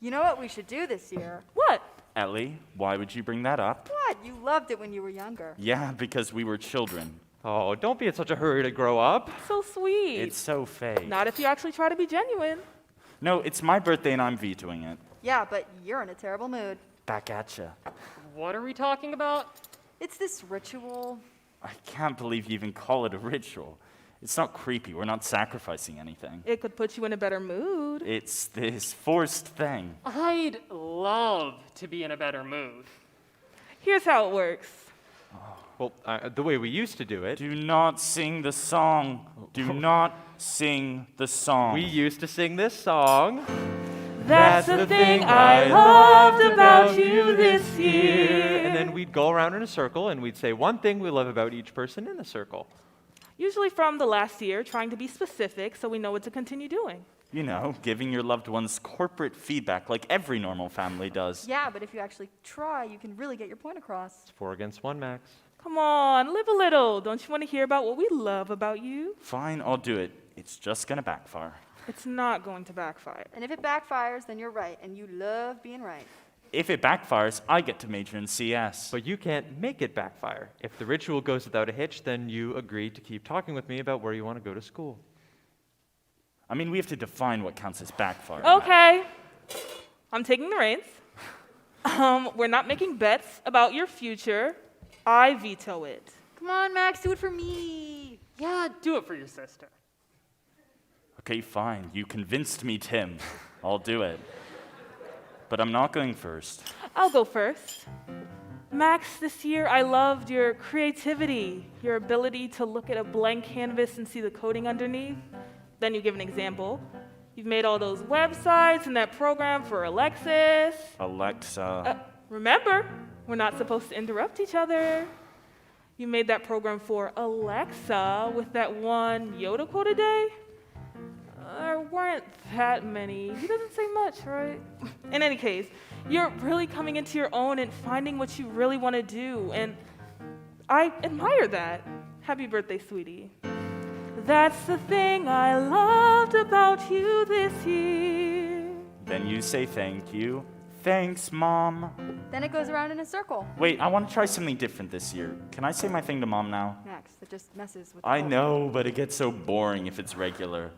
You know what we should do this year? What? Ellie, why would you bring that up? What? You loved it when you were younger. Yeah, because we were children. Oh, don't be in such a hurry to grow up. So sweet. It's so fake. Not if you actually try to be genuine. No, it's my birthday and I'm vetoing it. Yeah, but you're in a terrible mood. Back at ya. What are we talking about? It's this ritual. I can't believe you even call it a ritual. It's not creepy. We're not sacrificing anything. It could put you in a better mood. It's this forced thing. I'd love to be in a better mood. Here's how it works. Well, the way we used to do it, Do not sing the song. Do not sing the song. we used to sing this song. That's the thing I loved about you this year. And then we'd go around in a circle and we'd say one thing we love about each person in the circle. Usually from the last year, trying to be specific so we know what to continue doing. You know, giving your loved ones corporate feedback like every normal family does. Yeah, but if you actually try, you can really get your point across. It's 4 against 1, Max. Come on, live a little. Don't you want to hear about what we love about you? Fine, I'll do it. It's just gonna backfire. It's not going to backfire. And if it backfires, then you're right, and you love being right. If it backfires, I get to major in CS. But you can't make it backfire. If the ritual goes without a hitch, then you agree to keep talking with me about where you want to go to school. I mean, we have to define what counts as backfire. Okay. I'm taking the reins. We're not making bets about your future. I veto it. Come on, Max, do it for me. Yeah, do it for your sister. Okay, fine. You convinced me, Tim. I'll do it. But I'm not going first. I'll go first. Max, this year I loved your creativity, your ability to look at a blank canvas and see the coding underneath. Then you give an example. You've made all those websites and that program for Alexis. Alexa. Remember, we're not supposed to interrupt each other. You made that program for Alexa with that one Yoda quote a day. There weren't that many. He doesn't say much, right? In any case, you're really coming into your own and finding what you really want to do, and I admire that. Happy birthday, sweetie. That's the thing I loved about you this year. Then you say thank you. Thanks, Mom. Then it goes around in a circle. Wait, I want to try something different this year. Can I say my thing to Mom now? Max, that just messes with the I whole- know, but it gets so boring if it's regular.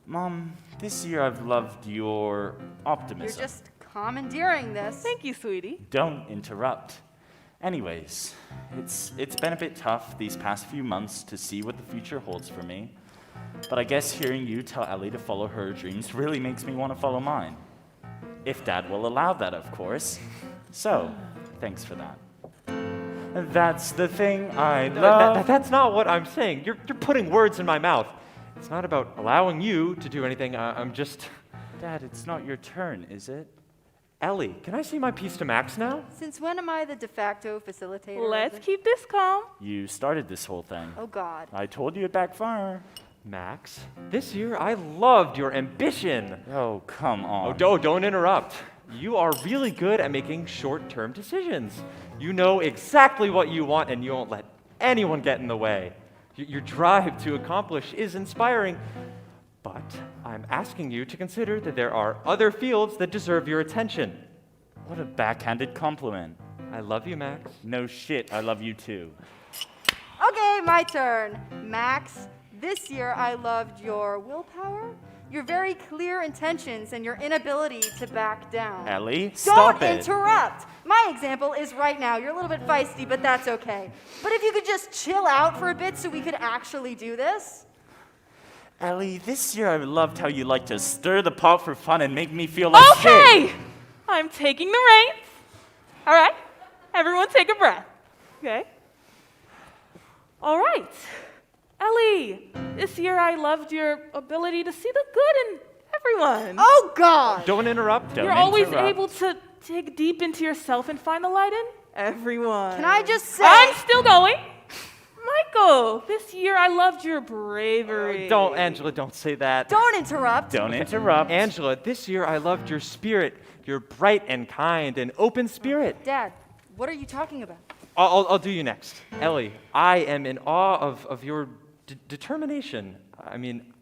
Mom, this year I've loved your optimism. You're just commandeering this. Thank you, sweetie. Don't interrupt. Anyways, it's been a bit tough these past few months to see what the future holds for me. But I guess hearing you tell Ellie to follow her dreams really makes me want to follow mine. If Dad will allow that, of course. So, thanks for that. That's the thing I love. That's not what I'm saying. You're putting words in my mouth. It's not about allowing you to do anything. I'm just... Dad, it's not your turn, is it? Ellie, can I say my piece to Max now? Since when am I the de facto facilitator? Let's keep this calm. You started this whole thing. Oh, God. I told you it'd backfire. Max, this year I loved your ambition. Oh, come on. Oh, don't interrupt. You are really good at making short-term decisions. You know exactly what you want and you won't let anyone get in the way. Your drive to accomplish is inspiring, but I'm asking you to consider that there are other fields that deserve your attention. What a backhanded compliment. I love you, Max. No shit, I love you too. Okay, my turn. Max, this year I loved your willpower, your very clear intentions, and your inability to back down. Ellie, stop it. Don't interrupt. My example is right now. You're a little bit feisty, but that's okay. But if you could just chill out for a bit so we could actually do this. Ellie, this year I loved how you like to stir the pot for fun and make me feel like shit. Okay, I'm taking the reins. All right, everyone take a breath. Okay. All right. Ellie, this year I loved your ability to see the good in everyone. Oh, God. Don't interrupt. Don't You're always interrupt. able to dig deep into yourself and find the light in everyone. Can I just say? I'm still going. Michael, this year I loved your bravery. Don't, Angela, don't say that. Don't interrupt. Don't interrupt. Angela, this year I loved your spirit, your bright and kind and open spirit. Dad, what are you talking about? I'll do you next. Ellie, I am in awe of your determination. I mean,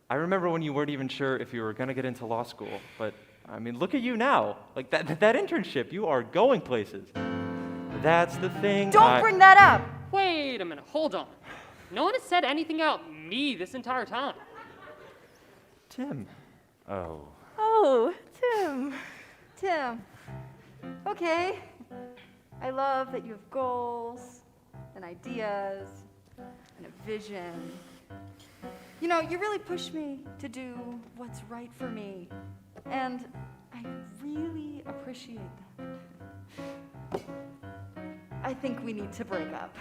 I remember when you weren't even sure if you were going to get into law school, but I mean, look at you now. Like that internship, you are going places. That's the thing. Don't bring that up. Wait a minute, hold on. No one has said anything about me this entire time. Tim. Oh. Oh, Tim. Tim. Okay. I love that you have goals and ideas and a vision. You know, you really push me to do what's right for me, and I really appreciate that. I think we need to break up.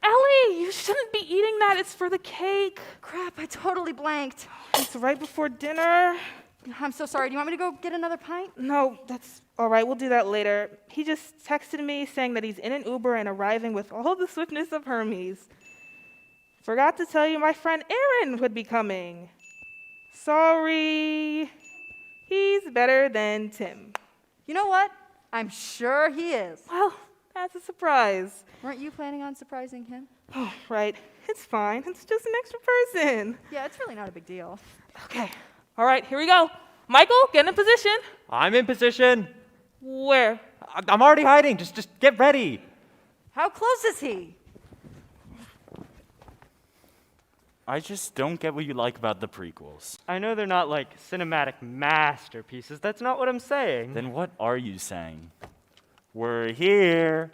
Ellie, you shouldn't be eating that. It's for the cake. Crap, I totally blanked. It's right before dinner. I'm so sorry. Do you want me to go get another pint? No, that's all right. We'll do that later. He just texted me saying that he's in an Uber and arriving with all the swiftness of Hermes. Forgot to tell you my friend Aaron would be coming. Sorry. He's better than Tim. You know what? I'm sure he is. Well, that's a surprise. Weren't you planning on surprising him? Oh, right. It's fine. It's just an extra person. Yeah, it's really not a big deal. Okay. All right, here we go. Michael, get in position. I'm in position. Where? I'm already hiding. Just get ready. How close is he? I just don't get what you like about the prequels. I know they're not like cinematic masterpieces. That's not what I'm saying. Then what are you saying? We're here.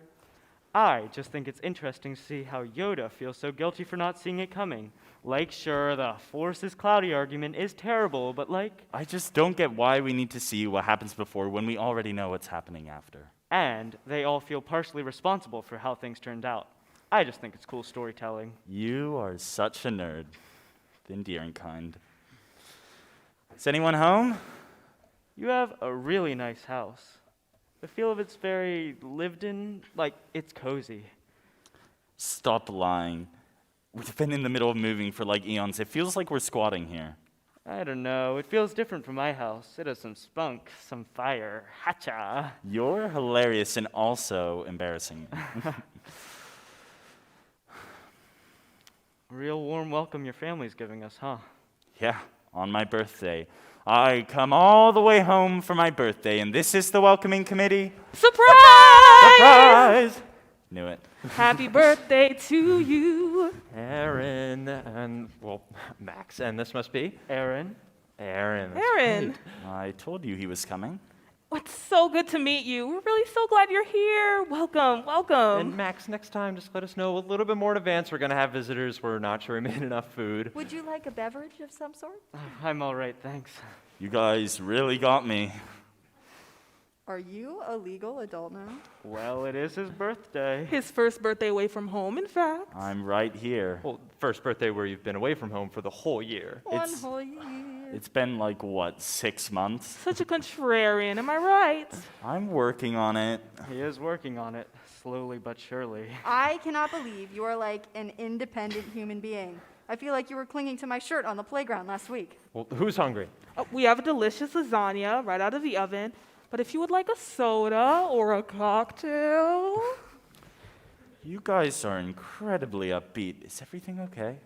I just think it's interesting to see how Yoda feels so guilty for not seeing it coming. Like, sure, the Force is cloudy argument is terrible, but like... I just don't get why we need to see what happens before when we already know what's happening after. And they all feel partially responsible for how things turned out. I just think it's cool storytelling. You are such a nerd. The endearing kind. Is anyone home? You have a really nice house. The feel of it's very lived in, like it's cozy. Stop lying. We've been in the middle of moving for like eons. It feels like we're squatting here. I don't know. It feels different from my house. It has some spunk, some fire. Hacha. You're hilarious and also embarrassing. Real warm welcome your family's giving us, huh? Yeah, on my birthday. I come all the way home for my birthday, and this is the welcoming committee. Surprise! Surprise! Knew it. Happy birthday to you. Aaron and, well, Max, and this must be? Aaron. Aaron. that's Aaron, I told you he was coming. it's so good to meet you. We're really so glad you're here. Welcome, welcome. And Max, next time, just let us know a little bit more in advance. We're going to have visitors. We're not sure we made enough food. Would you like a beverage of some sort? I'm all right, thanks. You guys really got me. Are you a legal adult now? Well, it is his birthday. His first birthday away from home, in fact. I'm right here. Well, first birthday where you've been away from home for the whole year. One It's- whole year. It's been like, what, 6 months? Such a contrarian, am I right? I'm working on it. He is working on it, slowly but surely. I cannot believe you are like an independent human being. I feel like you were clinging to my shirt on the playground last week. Well, who's hungry? We have a delicious lasagna right out of the oven, but if you would like a soda or a cocktail... You guys are incredibly upbeat. Is everything okay?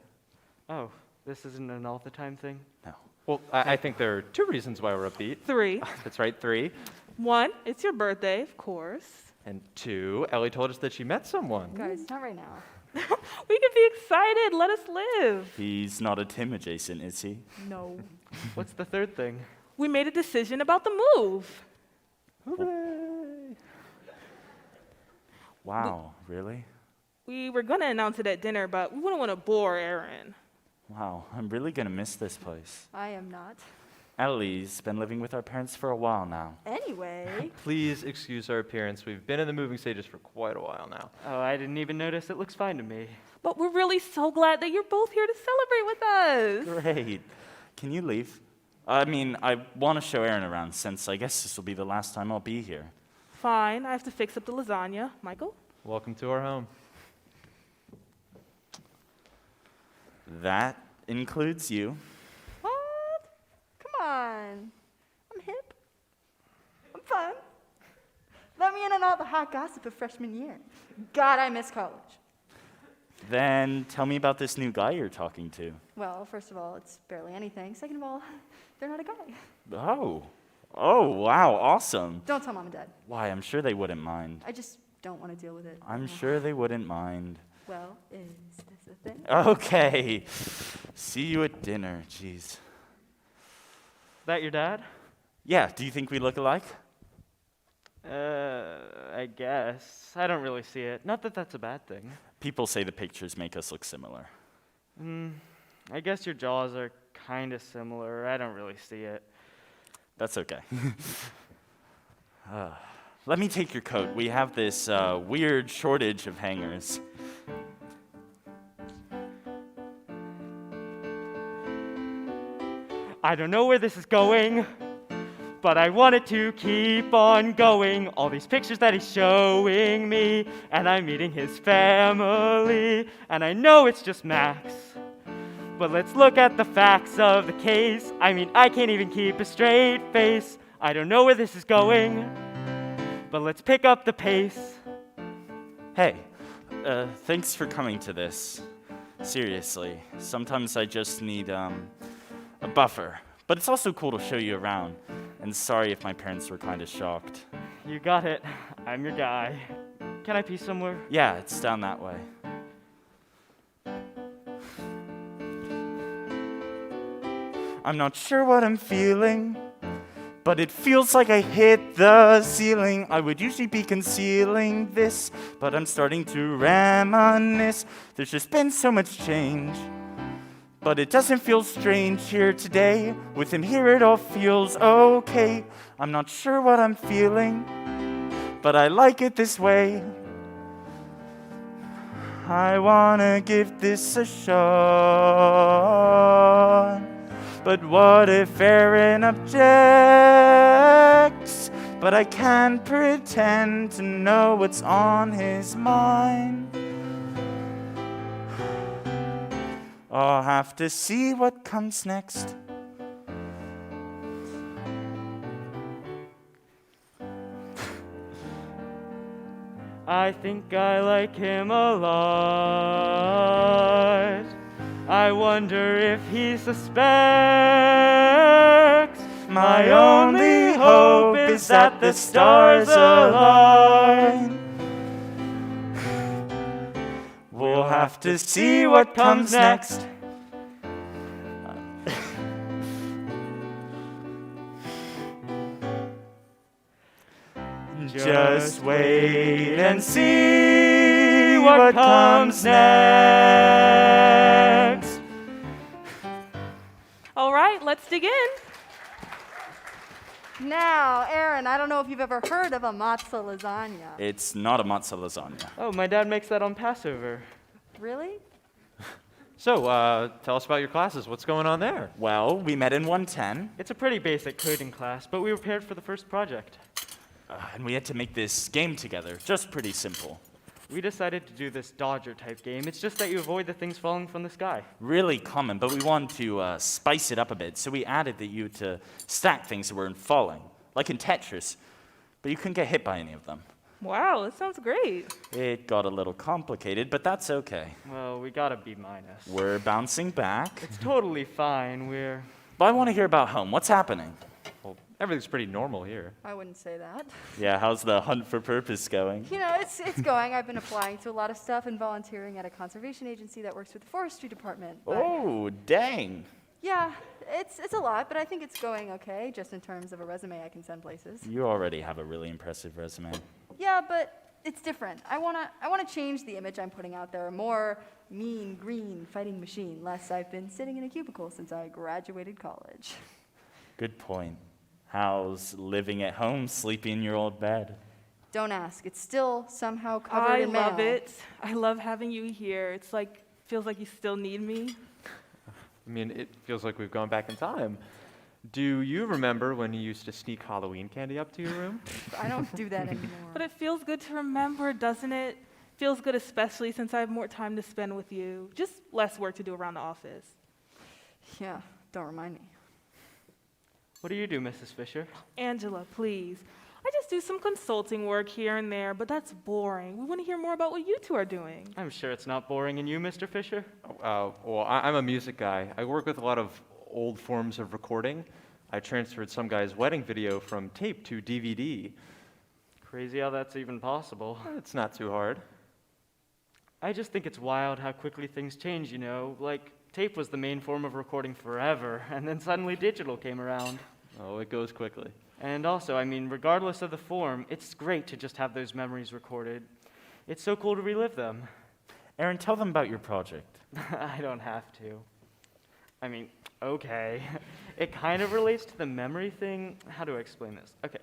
Oh, this isn't an all the time thing? No. Well, I think there are 2 reasons why we're upbeat. 3. That's right, 3. 1, it's your birthday, of course. And 2, Ellie told us that she met someone. Guys, not right now. We can be excited. Let us live. He's not a Tim adjacent, is he? No. What's the third thing? We made a decision about the move. Hooray! Wow, really? We were going to announce it at dinner, but we wouldn't want to bore Aaron. Wow, I'm really gonna miss this place. I am not. Ellie's been living with our parents for a while now. Anyway, Please excuse our appearance. We've been in the moving stages for quite a while now. Oh, I didn't even notice. It looks fine to me. But we're really so glad that you're both here to celebrate with us. Great. Can you leave? I mean, I want to show Aaron around since I guess this will be the last time I'll be here. Fine, I have to fix up the lasagna. Michael? Welcome to our home. That includes you. what? Come on. I'm hip. I'm fun. Let me in on all the hot gossip of freshman year. God, I miss college. Then tell me about this new guy you're talking to. Well, first of all, it's barely anything. Second of all, they're not a guy. Oh. Oh, wow, awesome. Don't tell mom and dad. Why, I'm sure they wouldn't mind. I just don't want to deal with it. I'm sure they wouldn't mind. Well, is this a thing? Okay. See you at dinner, jeez. Is that your dad? Yeah, do you think we look alike? I guess. I don't really see it. Not that that's a bad thing. People say the pictures make us look similar. I guess your jaws are kind of similar. I don't really see it. That's okay. Let me take your coat. We have this weird shortage of hangers. I don't know where this is going, but I want it to keep on going. All these pictures that he's showing me, and I'm meeting his family, and I know it's just Max. But let's look at the facts of the case. I mean, I can't even keep a straight face. I don't know where this is going, but let's pick up the pace. Hey, thanks for coming to this. Seriously, sometimes I just need a buffer. But it's also cool to show you around. And sorry if my parents were kind of shocked. You got it. I'm your guy. Can I pee somewhere? Yeah, it's down that way. I'm not sure what I'm feeling, but it feels like I hit the ceiling. I would usually be concealing this, but I'm starting to reminisce. There's just been so much change, but it doesn't feel strange here today. With him here it all feels okay. I'm not sure what I'm feeling, but I like it this way. I wanna give this a shot. But what if Aaron objects? But I can't pretend to know what's on his mind. I'll have to see what comes next. I think I like him a lot. I wonder if he suspects. My only hope is that the stars align. We'll have to see what comes next. Just wait and see what comes next. All right, let's dig in. Now, Aaron, I don't know if you've ever heard of a matzo lasagna. It's not a matzo lasagna. Oh, my dad makes that on Passover. Really? So, tell us about your classes. What's going on there? Well, we met in 110, It's a pretty basic coding class, but we were prepared for the first project. and we had to make this game together. Just pretty simple. We decided to do this Dodger type game. It's just that you avoid the things falling from the sky. Really common, but we wanted to spice it up a bit, so we added that you had to stack things that weren't falling, like in Tetris, but you couldn't get hit by any of them. Wow, that sounds great. It got a little complicated, but that's okay. Well, we got a B minus. We're bouncing back. It's totally fine. But I want to hear about home. What's happening? Well, everything's pretty normal here. I wouldn't say that. Yeah, how's the hunt for purpose going? You know, it's going. I've been applying to a lot of stuff and volunteering at a conservation agency that works with the forestry department. But Oh, dang. yeah, it's a lot, but I think it's going okay, just in terms of a resume I can send places. You already have a really impressive resume. Yeah, but it's different. I wanna change the image I'm putting out there. A more mean, green fighting machine. Less I've been sitting in a cubicle since I graduated college. Good point. How's living at home, sleeping in your old bed? Don't ask. It's still somehow covered I in mail. love it. I love having you here. It's like, feels like you still need me. I mean, it feels like we've gone back in time. Do you remember when you used to sneak Halloween candy up to your room? I don't do that anymore. But it feels good to remember, doesn't it? Feels good especially since I have more time to spend with you. Just less work to do around the office. Yeah, don't remind me. What do you do, Mrs. Fisher? Angela, please. I just do some consulting work here and there, but that's boring. We want to hear more about what you two are doing. I'm sure it's not boring in you, Mr. Fisher. Well, I'm a music guy. I work with a lot of old forms of recording. I transferred some guy's wedding video from tape to DVD. Crazy how that's even possible. It's not too hard. I just think it's wild how quickly things change, you know? Like, tape was the main form of recording forever, and then suddenly digital came around. Oh, it goes quickly. And also, I mean, regardless of the form, it's great to just have those memories recorded. It's so cool to relive them. Aaron, tell them about your project. I don't have to. I mean, okay. It kind of relates to the memory thing. How do I explain this? Okay.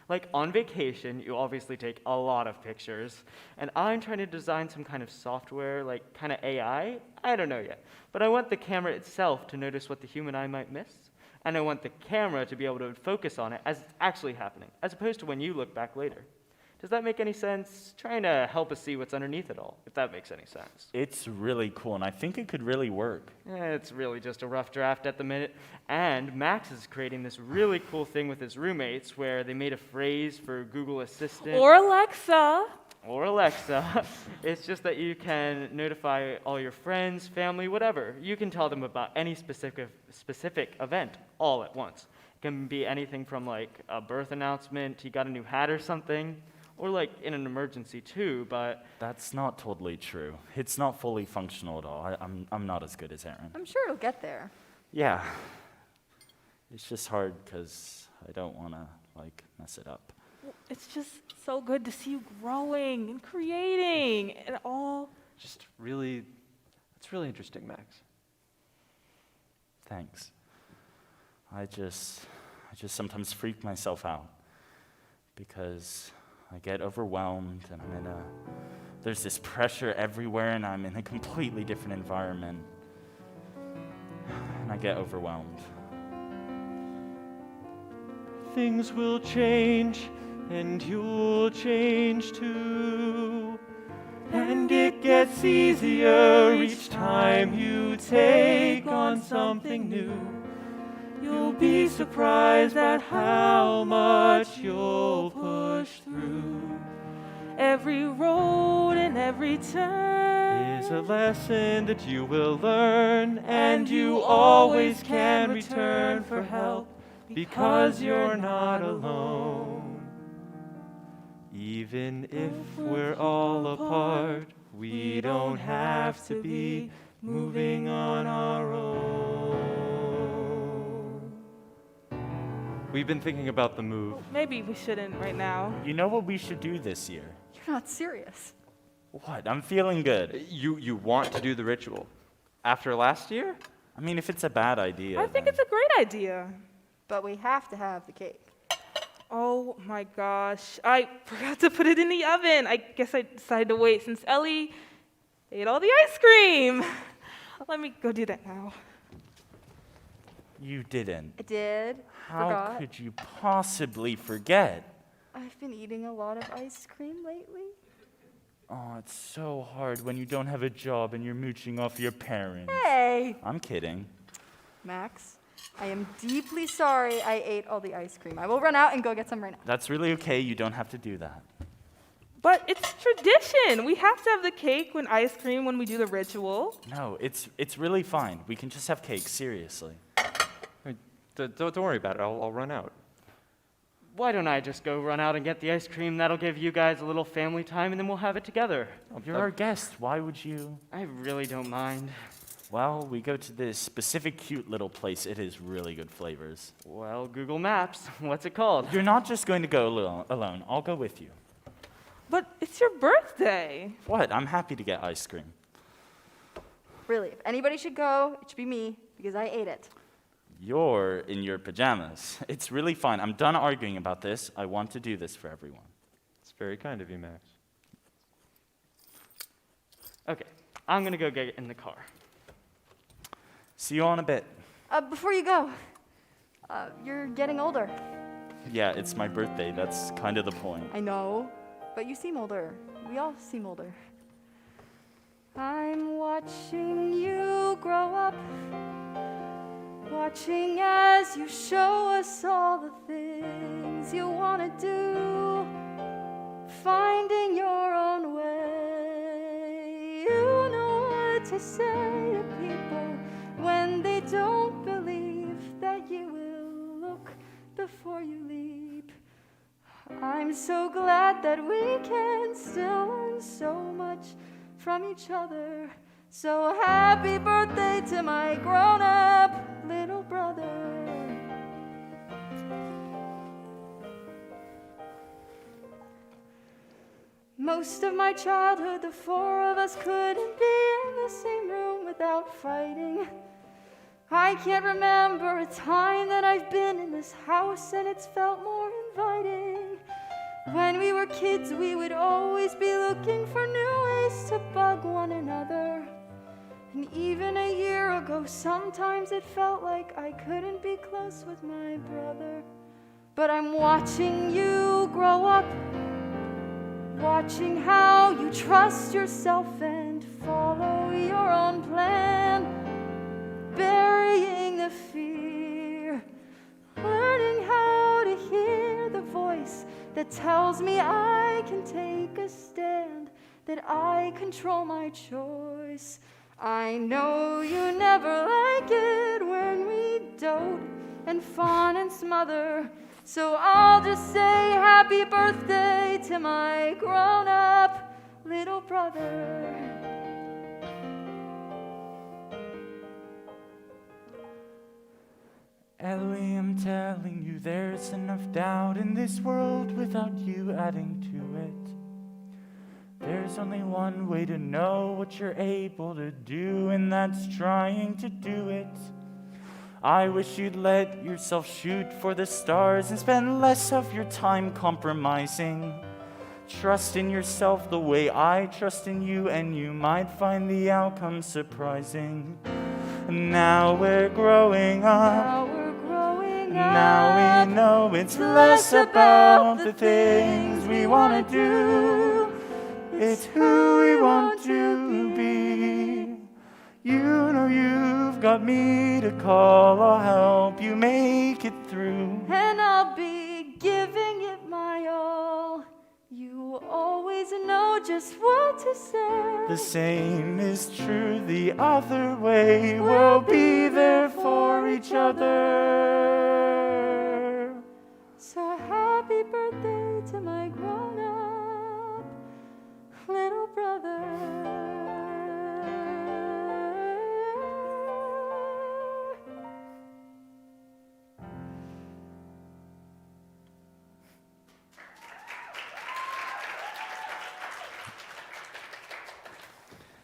Like, on vacation, you obviously take a lot of pictures, and I'm trying to design some kind of software, like kind of AI. I don't know yet. But I want the camera itself to notice what the human eye might miss, and I want the camera to be able to focus on it as it's actually happening, as opposed to when you look back later. Does that make any sense? Trying to help us see what's underneath it all, if that makes any sense. It's really cool, and I think it could really work. It's really just a rough draft at the minute. And Max is creating this really cool thing with his roommates where they made a phrase for Google Assistant. Or Alexa. Or Alexa. It's just that you can notify all your friends, family, whatever. You can tell them about any specific event all at once. It can be anything from like a birth announcement, he got a new hat or something, or like in an emergency too, but That's not totally true. It's not fully functional at all. I'm not as good as Aaron. I'm sure it'll get there. Yeah. It's just hard because I don't want to, like, mess it up. It's just so good to see you growing and creating and all. It's really interesting, Max. Thanks. I just sometimes freak myself out because I get overwhelmed and there's this pressure everywhere and I'm in a completely different environment and I get overwhelmed. Things will change, and you'll change too. And it gets easier each time you take on something new. You'll be surprised at how much you'll push through. Every road and every turn Is a lesson that you will learn, and you always can return for help because you're not alone. Even if we're all apart, we don't have to be moving on our own. We've been thinking about the move. Maybe we shouldn't right now. You know what we should do this year? You're not serious. What? I'm feeling good. You want to do the ritual. After last year? I mean, if it's a bad idea, I think then- it's a great idea. But we have to have the cake. Oh my gosh, I forgot to put it in the oven. I guess I decided to wait since Ellie ate all the ice cream. Let me go do that now. You didn't. I did. How Forgot. could you possibly forget? I've been eating a lot of ice cream lately. Oh, it's so hard when you don't have a job and you're mooching off your parents. Hey! I'm kidding. Max, I am deeply sorry I ate all the ice cream. I will run out and go get some right now. That's really okay. You don't have to do that. But it's tradition. We have to have the cake when ice cream when we do the ritual. No, it's really fine. We can just have cake, seriously. Hey, don't worry about it. I'll run out. why don't I just go run out and get the ice cream? That'll give you guys a little family time, and then we'll have it together. You're our guest. Why would you? I really don't mind. Well, we go to this specific cute little place. It has really good flavors. Well, Google Maps. What's it called? You're not just going to go alone. I'll go with you. But it's your birthday. What? I'm happy to get ice cream. Really, if anybody should go, it should be me, because I ate it. You're in your pajamas. It's really fine. I'm done arguing about this. I want to do this for everyone. It's very kind of you, Max. Okay, I'm gonna go get in the car. See you all in a bit. Before you go, you're getting older. Yeah, it's my birthday. That's kind of the point. I know, but you seem older. We all seem older. I'm watching you grow up, watching as you show us all the things you want to do, finding your own way. You know what to say to people when they don't believe that you will look before you leap. I'm so glad that we can still learn so much from each other. So happy birthday to my grown-up little brother. Most of my childhood, the four of us couldn't be in the same room without fighting. I can't remember a time that I've been in this house and it's felt more inviting. When we were kids, we would always be looking for new ways to bug one another. And even a year ago, sometimes it felt like I couldn't be close with my brother. But I'm watching you grow up, watching how you trust yourself and follow your own plan, burying the fear, learning how to hear the voice that tells me I can take a stand, that I control my choice. I know you never like it when we dote and fawn and smother, so I'll just say happy birthday to my grown-up little brother. Ellie, I'm telling you, there's enough doubt in this world without you adding to it. There's only one way to know what you're able to do, and that's trying to do it. I wish you'd let yourself shoot for the stars and spend less of your time compromising. Trust in yourself the way I trust in you, and you might find the outcome surprising. Now we're growing up. Now we know it's less about the things we want to do. It's who we want to be. You know you've got me to call. I'll help you make it through. And I'll be giving it my all. You always know just what to say. The same is true the other way. We'll be there for each other. So happy birthday to my grown-up little brother.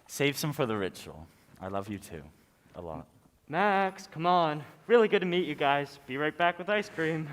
Save some for the ritual. I love you too, a lot. Max, come on. Really good to meet you guys. Be right back with ice cream.